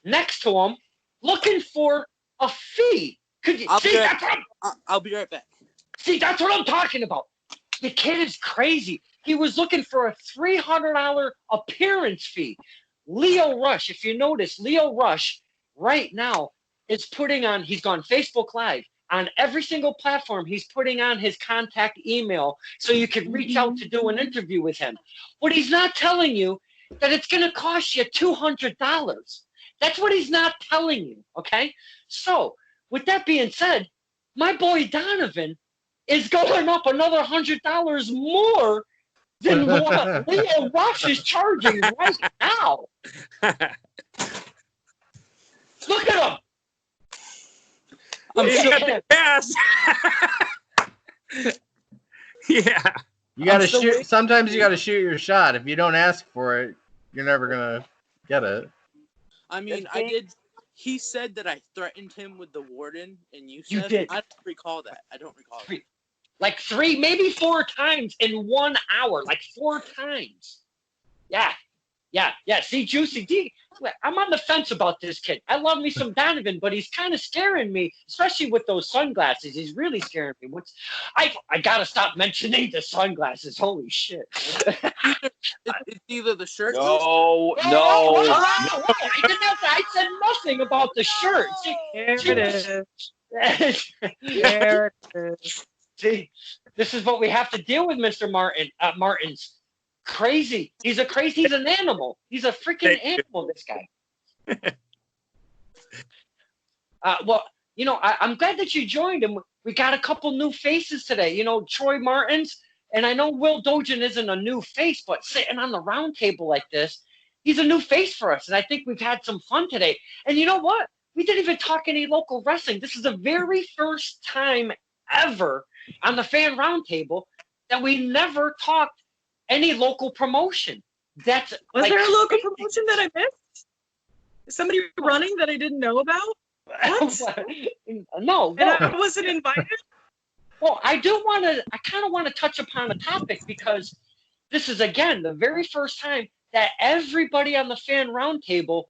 next to him, looking for a fee. Could you see? I'll be right back. See, that's what I'm talking about. The kid is crazy. He was looking for a $300 appearance fee. Leo Rush, if you notice, Leo Rush right now is putting on, he's gone Facebook Live. On every single platform, he's putting on his contact email so you can reach out to do an interview with him. What he's not telling you, that it's going to cost you $200. That's what he's not telling you, okay? So, with that being said, my boy Donovan is going up another $100 more than what Leo Rush is charging right now. Look at him. He's got the cash. Yeah. You gotta shoot. Sometimes you gotta shoot your shot. If you don't ask for it, you're never gonna get it. I mean, I did. He said that I threatened him with the warden, and you said, did. I don't recall that. Like 3, maybe 4 times in 1 hour. Like 4 times. Yeah. See, Juicy D, I'm on the fence about this kid. I love me some Donovan, but he's kind of scaring me, especially with those sunglasses. He's really scaring me. I gotta stop mentioning the sunglasses. Holy shit! It's either the shirt. No. I said nothing about the shirt. See, There it is. There it is. See, this is what we have to deal with, Mr. Martin's. Crazy. He's an animal. He's a freaking animal, this guy. Well, you know, I'm glad that you joined him. We got a couple new faces today. You know, Troy Martins, and I know Will Dojan isn't a new face, but sitting on the round table like this, he's a new face for us. And I think we've had some fun today. And you know what? We didn't even talk any local wrestling. This is the very first time ever on the fan roundtable that we never talked any local promotion. Was there a local promotion that I missed? Is somebody running that I didn't know about? What? No. And I wasn't invited? Well, I kind of want to touch upon a topic because this is, again, the very first time that everybody on the fan roundtable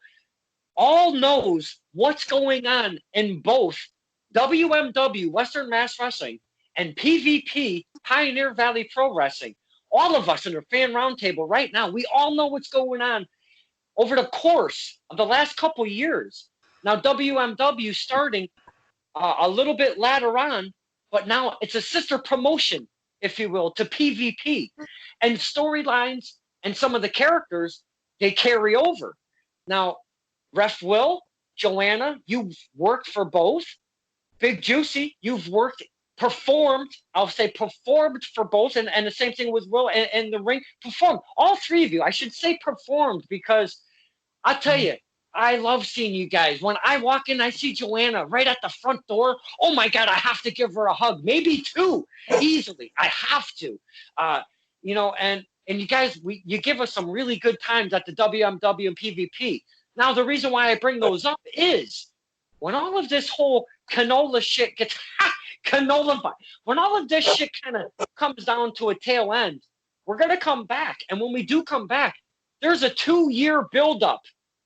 all knows what's going on in both WMW, Western Mass Wrestling, and PvP, Pioneer Valley Pro Wrestling. All of us in the fan roundtable right now, we all know what's going on over the course of the last couple years. Now, WMW starting a little bit later on, but now it's a sister promotion, if you will, to PvP. And storylines and some of the characters, they carry over. Now, Ref Will, Joanna, you've worked for both. Big Juicy, you've performed for both. And the same thing with Will and the ring, performed. All three of you, I should say performed, because I'll tell you, I love seeing you guys. When I walk in, I see Joanna right at the front door. Oh my God, I have to give her a hug. Maybe two, easily. I have to. And you guys, you give us some really good times at the WMW and PvP. Now, the reason why I bring those up is when all of this whole canola shit gets canolified, when all of this shit kind of comes down to a tail end, we're going to come back. And when we do come back, there's a 2-year buildup,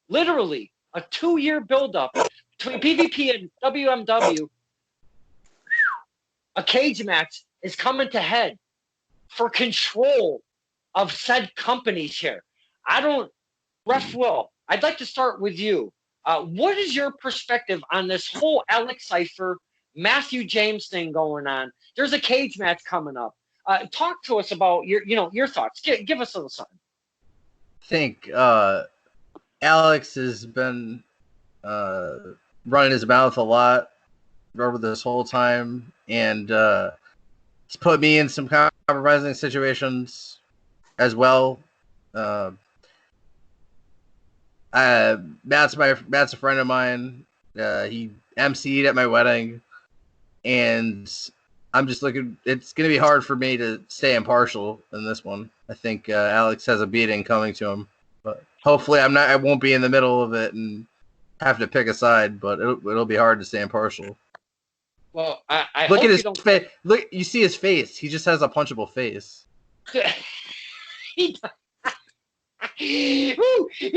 literally a 2-year buildup between PvP and WMW. A cage match is coming to head for control of said companies here. Ref Will, I'd like to start with you. What is your perspective on this whole Alex Cypher, Matthew James thing going on? There's a cage match coming up. Talk to us about your thoughts. Give us a little something. I think Alex has been running his mouth a lot over this whole time, and he's put me in some compromising situations as well. Matt's a friend of mine. He emceed at my wedding, and I'm just looking. It's going to be hard for me to stay impartial in this one. I think Alex has a beating coming to him, but hopefully I won't be in the middle of it and have to pick a side. But it'll be hard to stay impartial. Well, I look hope at his face. Look, you see his face. He just has a punchable face. He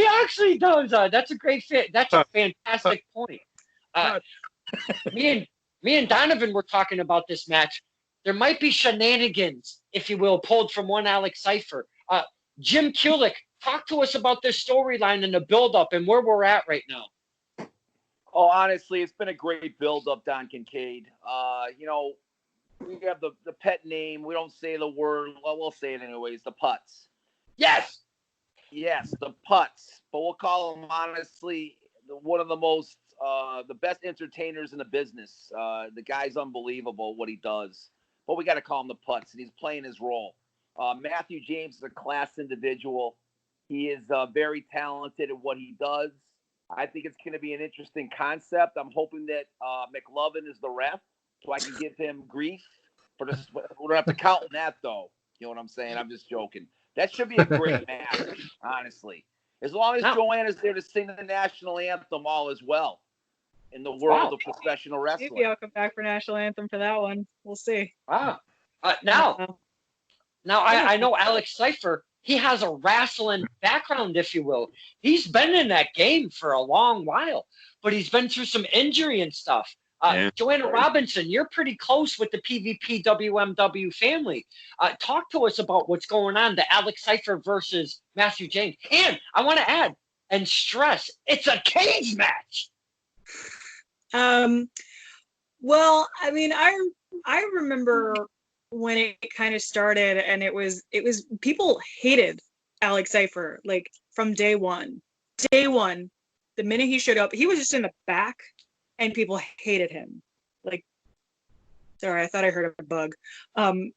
actually does. That's a great fit. That's a fantastic point. Me and Donovan were talking about this match. There might be shenanigans, if you will, pulled from one Alex Cypher. Jim Kulik, talk to us about this storyline and the build-up and where we're at right now. Oh, honestly, it's been a great build-up, Don Kincaid. We have the pet name. We don't say the word. Well, we'll say it anyways. The Putts. Yes, the Putts. But we'll call him, honestly, one of the most, the best entertainers in the business. The guy's unbelievable what he does. But we got to call him the Putts, and he's playing his role. Matthew James is a class individual. He is very talented at what he does. I think it's going to be an interesting concept. I'm hoping that McLovin is the ref, so I can give him grief for this. We don't have to count on that, though. You know what I'm saying? I'm just joking. That should be a great match, honestly. As long as Joanna's there to sing the national anthem, all is well in the world of professional wrestling. Maybe I'll come back for national anthem for that one. We'll see. Wow. Now I know Alex Cypher. He has a wrestling background, if you will. He's been in that game for a long while, but he's been through some injury and stuff. Joanna Robinson, you're pretty close with the PvP WMW family. Talk to us about what's going on, the Alex Cypher versus Matthew James. And I want to add and stress, it's a cage match. Well, I mean, I remember when it kind of started, and it was people hated Alex Cypher, like from day one. The minute he showed up, he was just in the back and people hated him. Like, sorry, I thought I heard a bug. And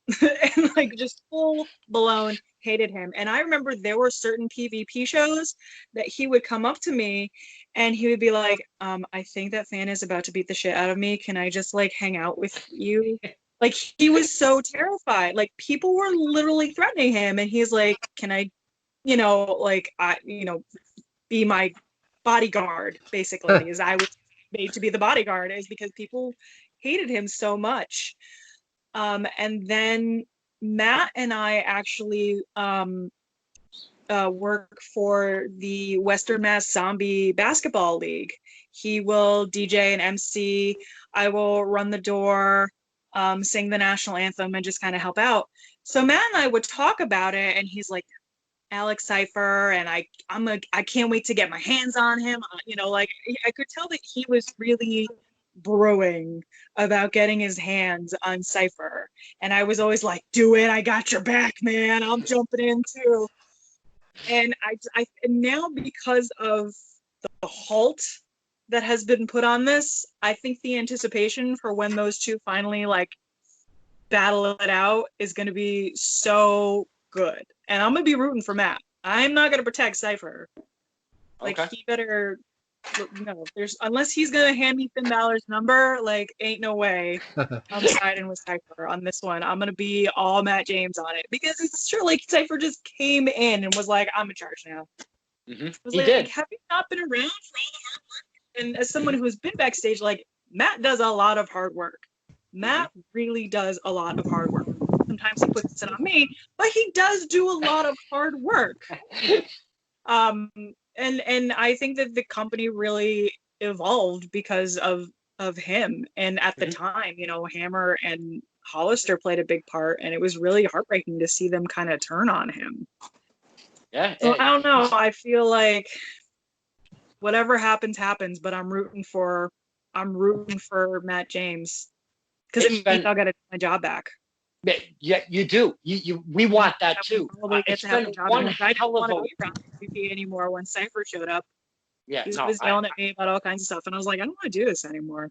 like just full blown hated him. And I remember there were certain PvP shows that he would come up to me and he would be like, I think that fan is about to beat the shit out of me. Can I just like hang out with you? Like, he was so terrified. Like, people were literally threatening him, and he's like, can I, be my bodyguard, basically, as I was made to be the bodyguard, is because people hated him so much. And then Matt and I actually work for the Western Mass Zombie Basketball League He will DJ and MC. I will run the door, sing the national anthem, and just kind of help out. So Matt and I would talk about it, and he's like, Alex Cypher, and I can't wait to get my hands on him. Like I could tell that he was really brewing about getting his hands on Cypher, and I was always like, "Do it! I got your back, man. I'm jumping in too." And I now, because of the halt that has been put on this, I think the anticipation for when those two finally like battle it out is going to be so good. And I'm going to be rooting for Matt. I'm not going to protect Cypher. Like, okay. He better, no, unless he's going to hand me Finn Balor's number, like, ain't no way I'm siding with Cypher on this one. I'm going to be all Matt James on it. Because it's true, like, Cypher just came in and was like, I'm in charge now. Mm-hmm. He did. Have you not been around for all the hard work? And as someone who's been backstage, like, Matt does a lot of hard work. Matt really does a lot of hard work. Sometimes he puts it on me, but he does do a lot of hard work. And I think that the company really evolved because of him. And at the time, Hammer and Hollister played a big part, and it was really heartbreaking to see them kind of turn on him. Yeah. So I don't know. I feel like whatever happens, but I'm rooting for Matt James. Because it means I'll get my job back. Yeah, you do. We want that too. It's been one hell of a MVP anymore when Cypher showed up. Yeah, he was yelling at me about all kinds of stuff, and I was like, I don't want to do this anymore.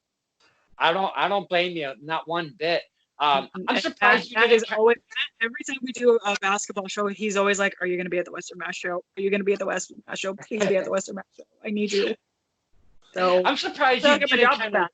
I don't blame you, not one bit. I'm surprised Matt is always, every time we do a basketball show, he's always like, "Are you going to be at the Western Mass show? Are you going to be at the Western Mass show? Please be at the Western Mass show. I need you." So I'm surprised you didn't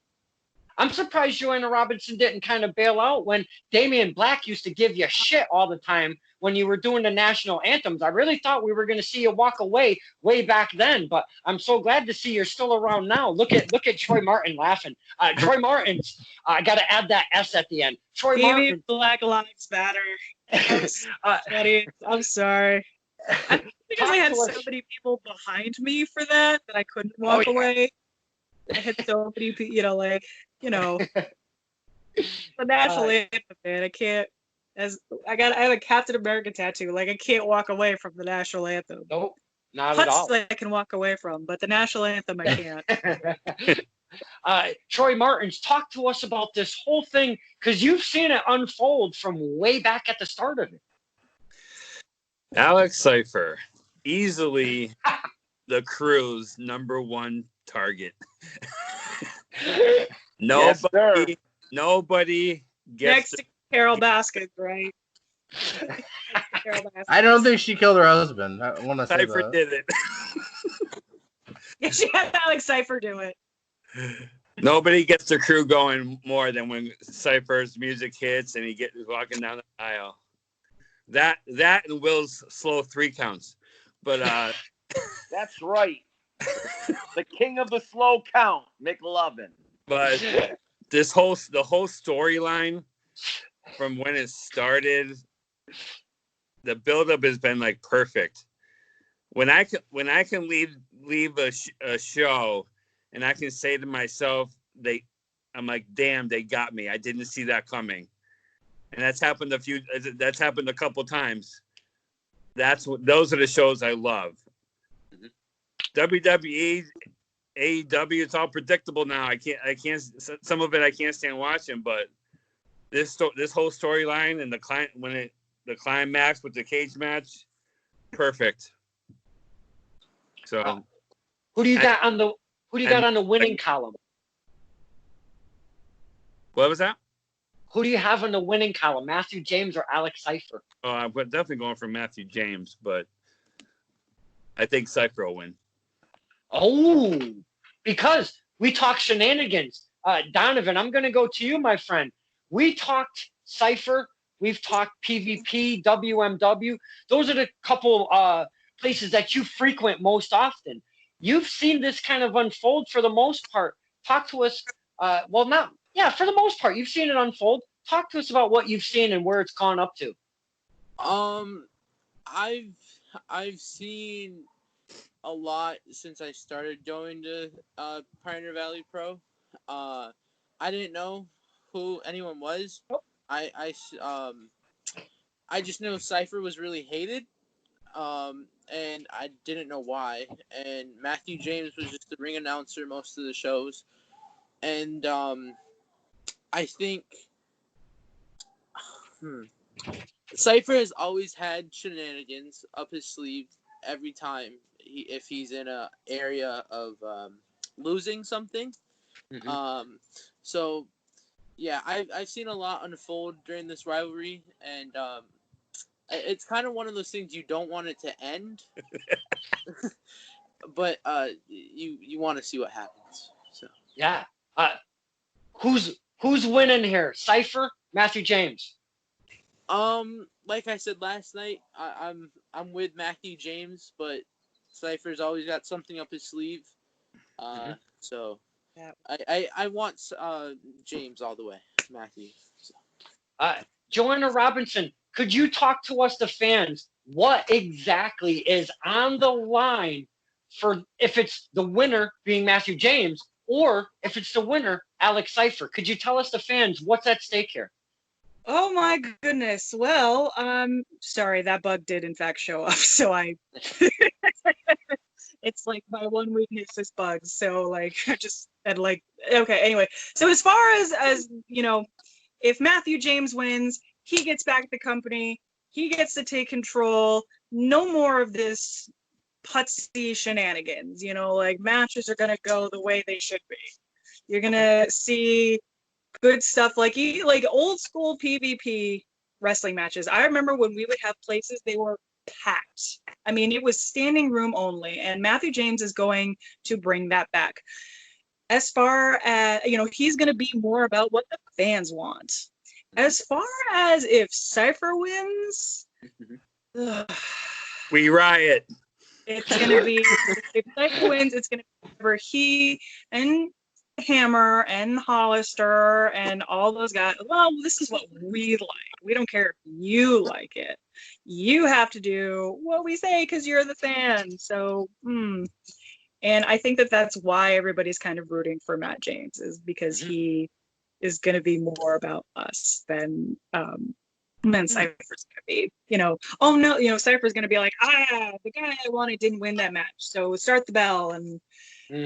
I'm surprised Joanna Robinson didn't kind of bail out when Damian Black used to give you shit all the time when you were doing the national anthems. I really thought we were going to see you walk away way back then, but I'm so glad to see you're still around now. Look at Troy Martin laughing. Troy Martin's, I got to add that S at the end. Troy Martin. Black Lives Matter. I'm sorry. I think because I had so many people behind me for that I couldn't walk away. I had so many people, the national anthem, man. I can't. I have a Captain America tattoo. Like, I can't walk away from the national anthem. Nope, not at all. I can walk away from, but the national anthem I can't. Troy Martins, talk to us about this whole thing, because you've seen it unfold from way back at the start of it. Alex Cypher, easily the crew's #1 target. Nobody gets next to Carol Baskin, right? I don't think she killed her husband. I want to say Cypher that. did it. Yeah, she had Alex Cypher do it. Nobody gets the crew going more than when Cypher's music hits and he's walking down the aisle. That and Will's slow 3 counts. But that's right. The king of the slow count, McLovin. But the whole storyline from when it started, the buildup has been like perfect. When I can leave a show and I can say to myself, I'm like, damn, they got me. I didn't see that coming. And that's happened a couple times. Those are the shows I love. WWE, AEW, it's all predictable now. I can't. Some of it I can't stand watching, but this whole storyline and the climax with the cage match, perfect. So, who do you got on the winning column? What was that? Who do you have in the winning column, Matthew James or Alex Cypher? Oh, I'm definitely going for Matthew James, but I think Cypher will win. Oh, because we talked shenanigans. Donovan, I'm going to go to you, my friend. We talked Cypher. We've talked PvP, WMW. Those are the couple places that you frequent most often. You've seen this kind of unfold for the most part. Talk to us. For the most part, you've seen it unfold. Talk to us about what you've seen and where it's gone up to. I've seen a lot since I started going to Pioneer Valley Pro. I didn't know who anyone was. I just know Cypher was really hated, and I didn't know why. And Matthew James was just the ring announcer most of the shows, and I think Cypher has always had shenanigans up his sleeve every time if he's in a area of losing something. Mm-hmm. So yeah, I've seen a lot unfold during this rivalry, and it's kind of one of those things you don't want it to end, but you want to see what happens. So Yeah. Who's winning here? Cypher, Matthew James. Like I said last night, I'm with Matthew James, but Cypher's always got something up his sleeve. So Yeah. I want James all the way, Matthew. So. Joanna Robinson, could you talk to us, the fans? What exactly is on the line for if it's the winner being Matthew James, or if it's the winner Alex Cypher? Could you tell us, the fans, what's at stake here? Oh my goodness. Well, sorry, that bug did in fact show up. So it's like my one weakness is bugs. So like I just had like, okay, anyway. So as far as you know, if Matthew James wins, he gets back the company, he gets to take control. No more of this putsy shenanigans, like matches are gonna go the way they should be. You're gonna see good stuff like old school PvP wrestling matches. I remember when we would have places, they were packed. I mean, it was standing room only, and Matthew James is going to bring that back. As far as, he's going to be more about what the fans want. As far as if Cypher wins, we riot. It's going to be, if Cypher wins, it's going to be over he and Hammer and Hollister and all those guys. Well, this is what we like. We don't care if you like it. You have to do what we say because you're the fan. So, and I think that's why everybody's kind of rooting for Matt James, is because he is going to be more about us than Cypher's going to be. Oh no, Cypher's going to be like, the guy I wanted didn't win that match, so start the bell and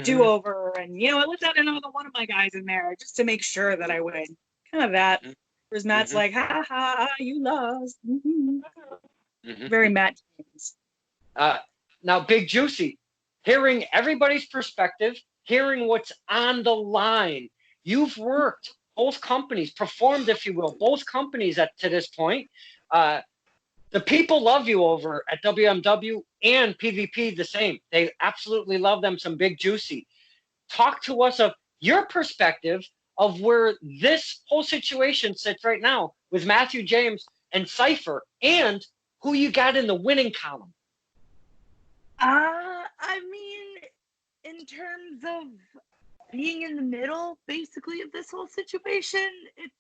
do over, and let's add another one of my guys in there just to make sure that I win. Kind of that. Whereas Matt's like, ha ha, you lost. Very Matt James. Now, Big Juicy, hearing everybody's perspective, hearing what's on the line. You've worked both companies, performed, if you will, both companies to this point. The people love you over at WMW and PvP the same. They absolutely love them some Big Juicy. Talk to us of your perspective of where this whole situation sits right now with Matthew James and Cypher, and who you got in the winning column. I mean, in terms of being in the middle, basically, of this whole situation, it's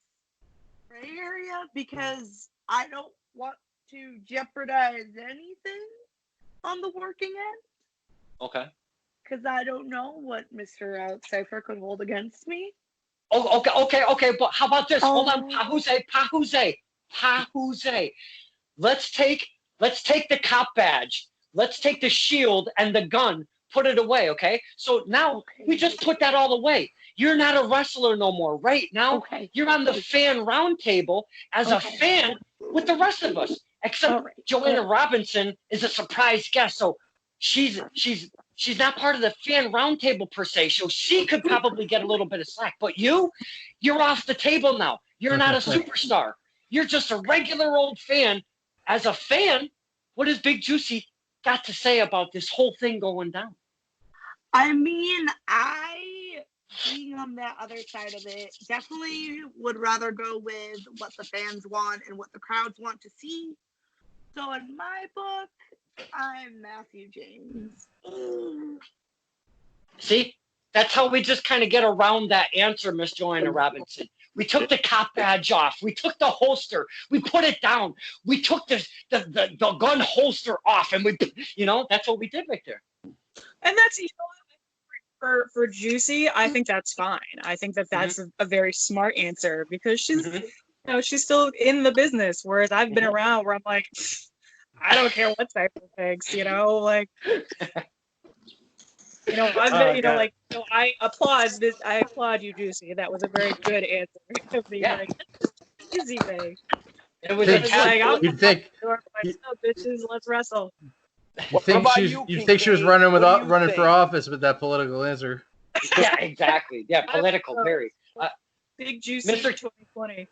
gray area because I don't want to jeopardize anything on the working end. Okay. Because I don't know what Mr. Alex Cypher could hold against me. Oh, okay. But how about this? Hold on, Pahuze. Let's take the cop badge. Let's take the shield and the gun. Put it away, okay? So now we just put that all away. You're not a wrestler no more. Right now, you're on the fan roundtable as a fan with the rest of us. Except Joanna Robinson is a surprise guest, so she's not part of the fan roundtable per se, so she could probably get a little bit of slack. But you're off the table now. You're not a superstar. You're just a regular old fan. As a fan, what has Big Juicy got to say about this whole thing going down? I mean, being on that other side of it, definitely would rather go with what the fans want and what the crowds want to see. So in my book, I'm Matthew James. See, that's how we just kind of get around that answer, Miss Joanna Robinson. We took the cop badge off. We took the holster. We put it down. We took the gun holster off, and that's what we did right there. Juicy, I think that's fine. I think that that's a very smart answer because she's, she's still in the business. Whereas I've been around where I'm like, I don't care what Cypher thinks, like, I applaud this. I applaud you, Juicy. That was a very good answer. Like, easy thing. It was you'd think bitches, let's wrestle. You think she was running for office with that political answer? Yeah, exactly. Yeah, political, very. Big Juicy Mr. 2020.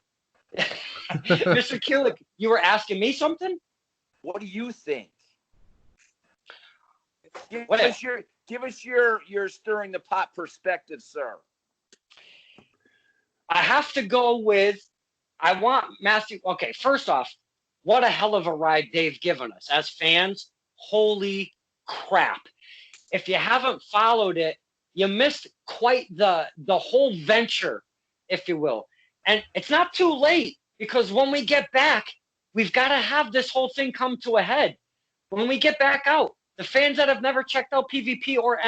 Mr. Kulik, you were asking me something? What do you think? Give us your stirring the pot perspective, sir. I have to go with, I want Matthew. Okay, first off, what a hell of a ride they've given us as fans. Holy crap. If you haven't followed it, you missed quite the whole venture, if you will. And it's not too late, because when we get back, we've got to have this whole thing come to a head. When we get back out, the fans that have never checked out PvP or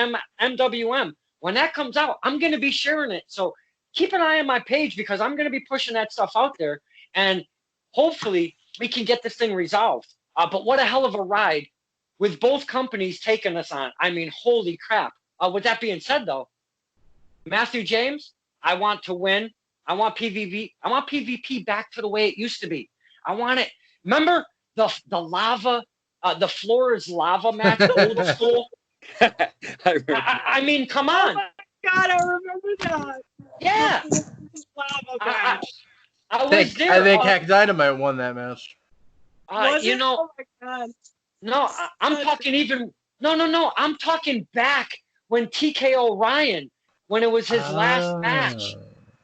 MWM, when that comes out, I'm going to be sharing it. So keep an eye on my page, because I'm going to be pushing that stuff out there. And hopefully we can get this thing resolved. But what a hell of a ride with both companies taking us on. I mean, holy crap. With that being said, though, Matthew James, I want to win. I want PvP. I want PvP back to the way it used to be. I want it. Remember the lava, the floor is lava match, old school? I mean, come on. Oh my God, I remember that. Yeah. Lava match. I was there. I think Hack Dynamite won that match. Oh my God. No, I'm talking even. No. I'm talking back when TK Orion, when it was his last match,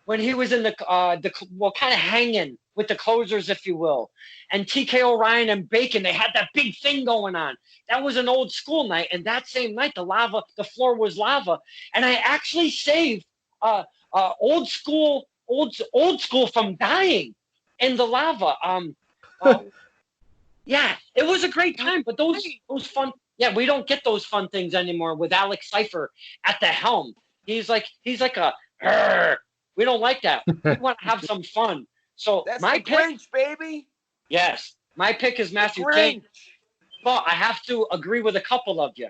when he was in the kind of hanging with the closers, if you will, and TK Orion and Bacon, they had that big thing going on. That was an old school night, and that same night, the floor was lava, and I actually saved old school from dying in the lava. Yeah, it was a great time, but those fun. Yeah, we don't get those fun things anymore with Alex Cypher at the helm. He's like a. We don't like that. We want to have some fun. So that's my the Grinch, baby. Yes, my pick is Matthew James. But I have to agree with a couple of you.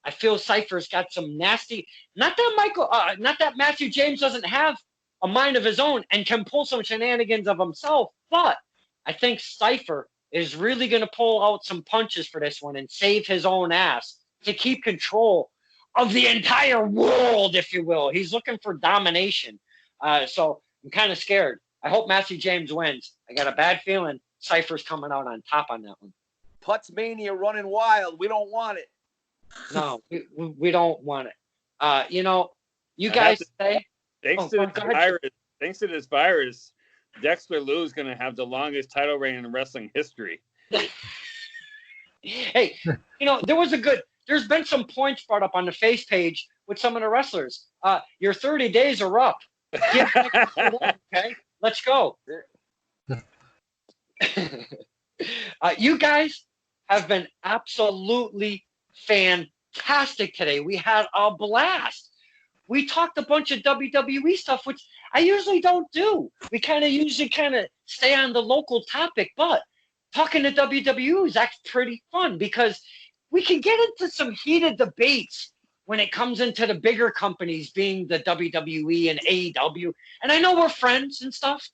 I feel Cypher's got some nasty. Not that Matthew James doesn't have a mind of his own and can pull some shenanigans of himself, but I think Cypher is really going to pull out some punches for this one and save his own ass to keep control of the entire world, if you will. He's looking for domination. So I'm kind of scared. I hope Matthew James wins. I got a bad feeling Cypher's coming out on top on that one. Putz Mania running wild. We don't want it. No, we don't want it. You guys say. Thanks to this virus, Dexter Lew's going to have the longest title reign in wrestling history. Hey, there's been some points brought up on the face page with some of the wrestlers. Your 30 days are up. Okay, let's go. You guys have been absolutely fantastic today. We had a blast. We talked a bunch of WWE stuff, which I usually don't do. We usually stay on the local topic, but talking to WWE is actually pretty fun because we can get into some heated debates when it comes into the bigger companies being the WWE and AEW. And I know we're friends and stuff,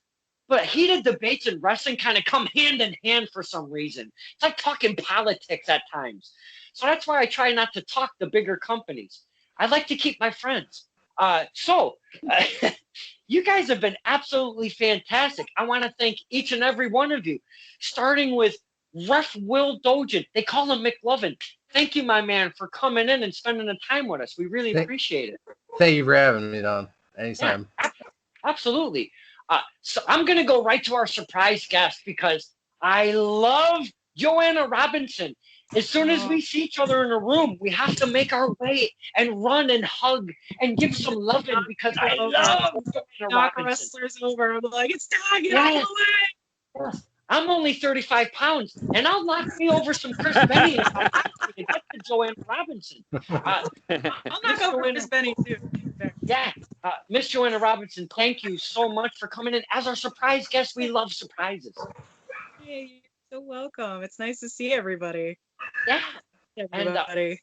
but heated debates in wrestling kind of come hand in hand for some reason. It's like talking politics at times. So that's why I try not to talk the bigger companies. I like to keep my friends. You guys have been absolutely fantastic. I want to thank each and every one of you, starting with Ref Will Dojan. They call him McLovin. Thank you, my man, for coming in and spending the time with us. We really appreciate it. Thank you for having me, Don. Anytime. Yeah, absolutely. So I'm going to go right to our surprise guest because I love Joanna Robinson. As soon as we see each other in a room, we have to make our way and run and hug and give some loving because I love Joanna Robinson. Wrestlers over. I'm like, it's time. Get out of the way. I'm only 35 pounds, and I'll knock me over some Chris Benny if I have to get to Joanna Robinson. I'll knock over Chris Benny too. Yeah, Miss Joanna Robinson, thank you so much for coming in as our surprise guest. We love surprises. Hey, you're so welcome. It's nice to see everybody. Yeah, everybody. And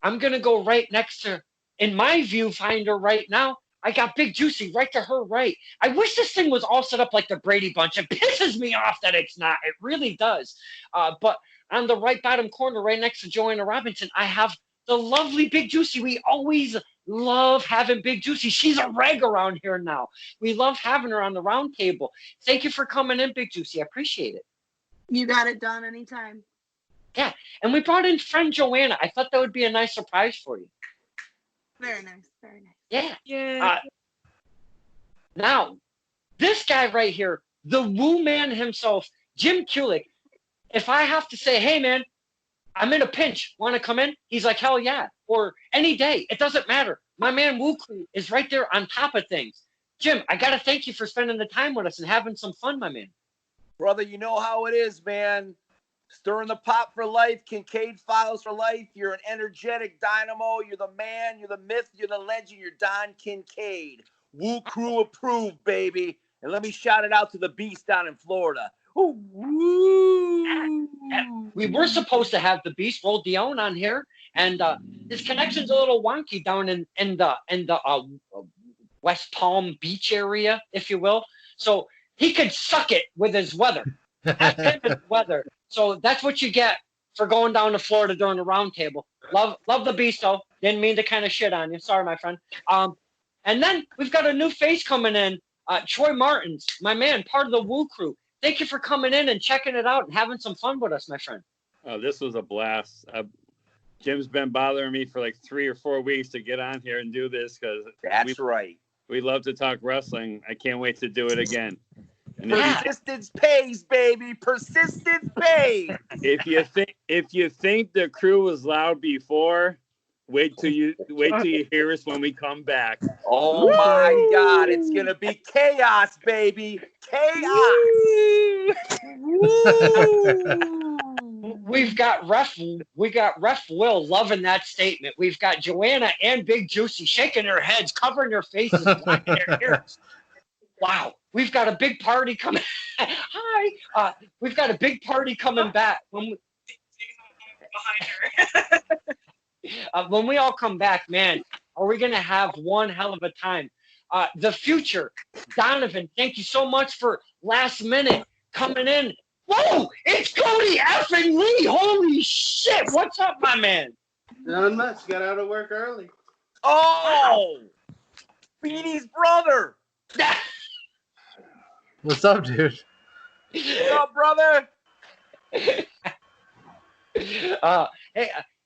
I'm gonna go right next to, in my viewfinder right now, I got Big Juicy right to her right. I wish this thing was all set up like the Brady Bunch. It pisses me off that it's not. It really does. But on the right bottom corner, right next to Joanna Robinson, I have the lovely Big Juicy. We always love having Big Juicy. She's a reg around here now. We love having her on the round table. Thank you for coming in, Big Juicy. I appreciate it. You got it done anytime. Yeah, and we brought in friend Joanna. I thought that would be a nice surprise for you. Very nice, very nice. Yeah. Yeah. Now, this guy right here, the woo man himself, Jim Kulik, if I have to say, hey, man, I'm in a pinch, want to come in? He's like, hell yeah. Or any day, it doesn't matter. My man Woo Crew is right there on top of things. Jim, I got to thank you for spending the time with us and having some fun, my man. Brother, you know how it is, man. Stirring the pot for life, Kincaid Files for life. You're an energetic dynamo. You're the man, you're the myth, you're the legend. You're Don Kincaid. Woo Crew approved, baby. And let me shout it out to the beast down in Florida. Ooh, woo. We were supposed to have the Beast Roll Dion on here, and his connection's a little wonky down in the West Palm Beach area, if you will. So he could suck it with his weather. That's him and weather. So that's what you get for going down to Florida during the round table. Love the Beast, though. Didn't mean to kind of shit on you. Sorry, my friend. And then we've got a new face coming in, Troy Martins, my man, part of the Woo Crew. Thank you for coming in and checking it out and having some fun with us, my friend. Oh, this was a blast. Jim's been bothering me for like 3 or 4 weeks to get on here and do this because we love to talk wrestling. I can't wait to do it again. And persistence pays, baby. Persistence pays. If you think the crew was loud before, wait till you hear us when we come back. Oh my God, it's gonna be chaos, baby. Chaos. We got Ref Will loving that statement. We've got Joanna and Big Juicy shaking their heads, covering their faces, blocking their ears. Wow, we've got a big party coming. Hi, we've got a big party coming back when we all come back. Man, are we gonna have one hell of a time? The future, Donovan. Thank you so much for last minute coming in. Whoa, it's Cody effing Lee. Holy shit, what's up, my man? Not much. Got out of work early. Oh, Beanie's brother. What's up, dude? What's up, brother? Hey,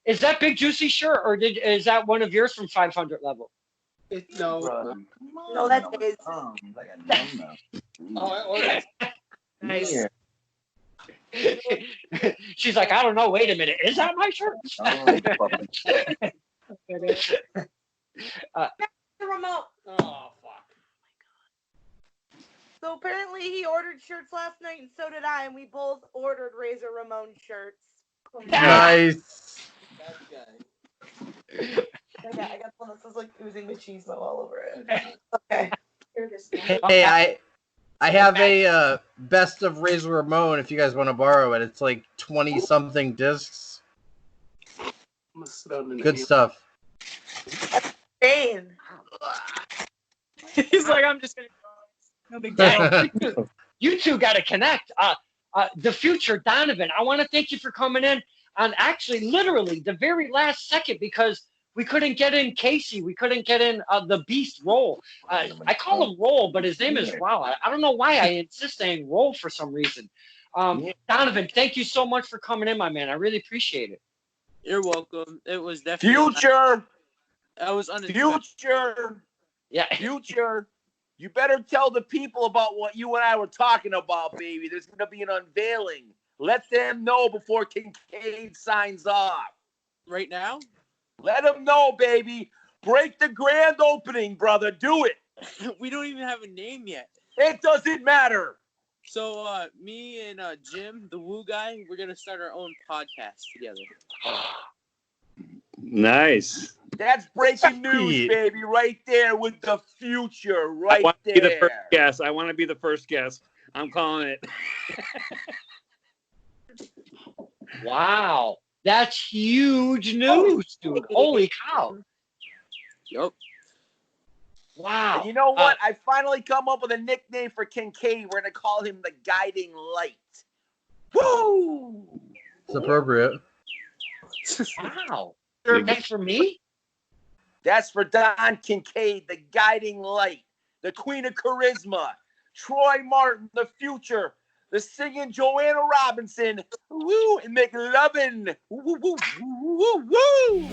is that Big Juicy shirt, or is that one of yours from 500 level? No, that's his. Nice. She's like, I don't know. Wait a minute. Is that my shirt? The remote. Oh, fuck. So apparently he ordered shirts last night, and so did I, and we both ordered Razor Ramon shirts. Nice. I got one that says like oozing machismo all over it. Okay. Here it is. Hey, I have a best of Razor Ramon if you guys want to borrow it. It's like 20-something discs. Good stuff. Dane. He's like, I'm just gonna go. No big deal. You two got to connect. The future, Donovan, I want to thank you for coming in on actually literally the very last second because we couldn't get in Casey. We couldn't get in the Beast Roll. I call him Roll, but his name is Roll. I don't know why I insist saying Roll for some reason. Donovan, thank you so much for coming in, my man. I really appreciate it. You're welcome. It was definitely Future. I was unexpected. Future. Yeah. Future. You better tell the people about what you and I were talking about, baby. There's going to be an unveiling. Let them know before Kincaid signs off. Right now? Let them know, baby. Break the grand opening, brother. Do it. We don't even have a name yet. It doesn't matter. So me and Jim, the Woo guy, we're gonna start our own podcast together. Nice. That's breaking news, baby, right there with the future, right there. Be the first guest. I want to be the first guest. I'm calling it. Wow. That's huge news, dude. Holy cow. Yep. Wow. And you know what? I finally come up with a nickname for Kincaid. We're going to call him the Guiding Light. Woo! It's appropriate. Wow. That's for me? That's for Don Kincaid, the Guiding Light, the Queen of Charisma, Troy Martin, the future, the singing Joanna Robinson, woo, and McLovin, woo, woo, woo, woo, woo.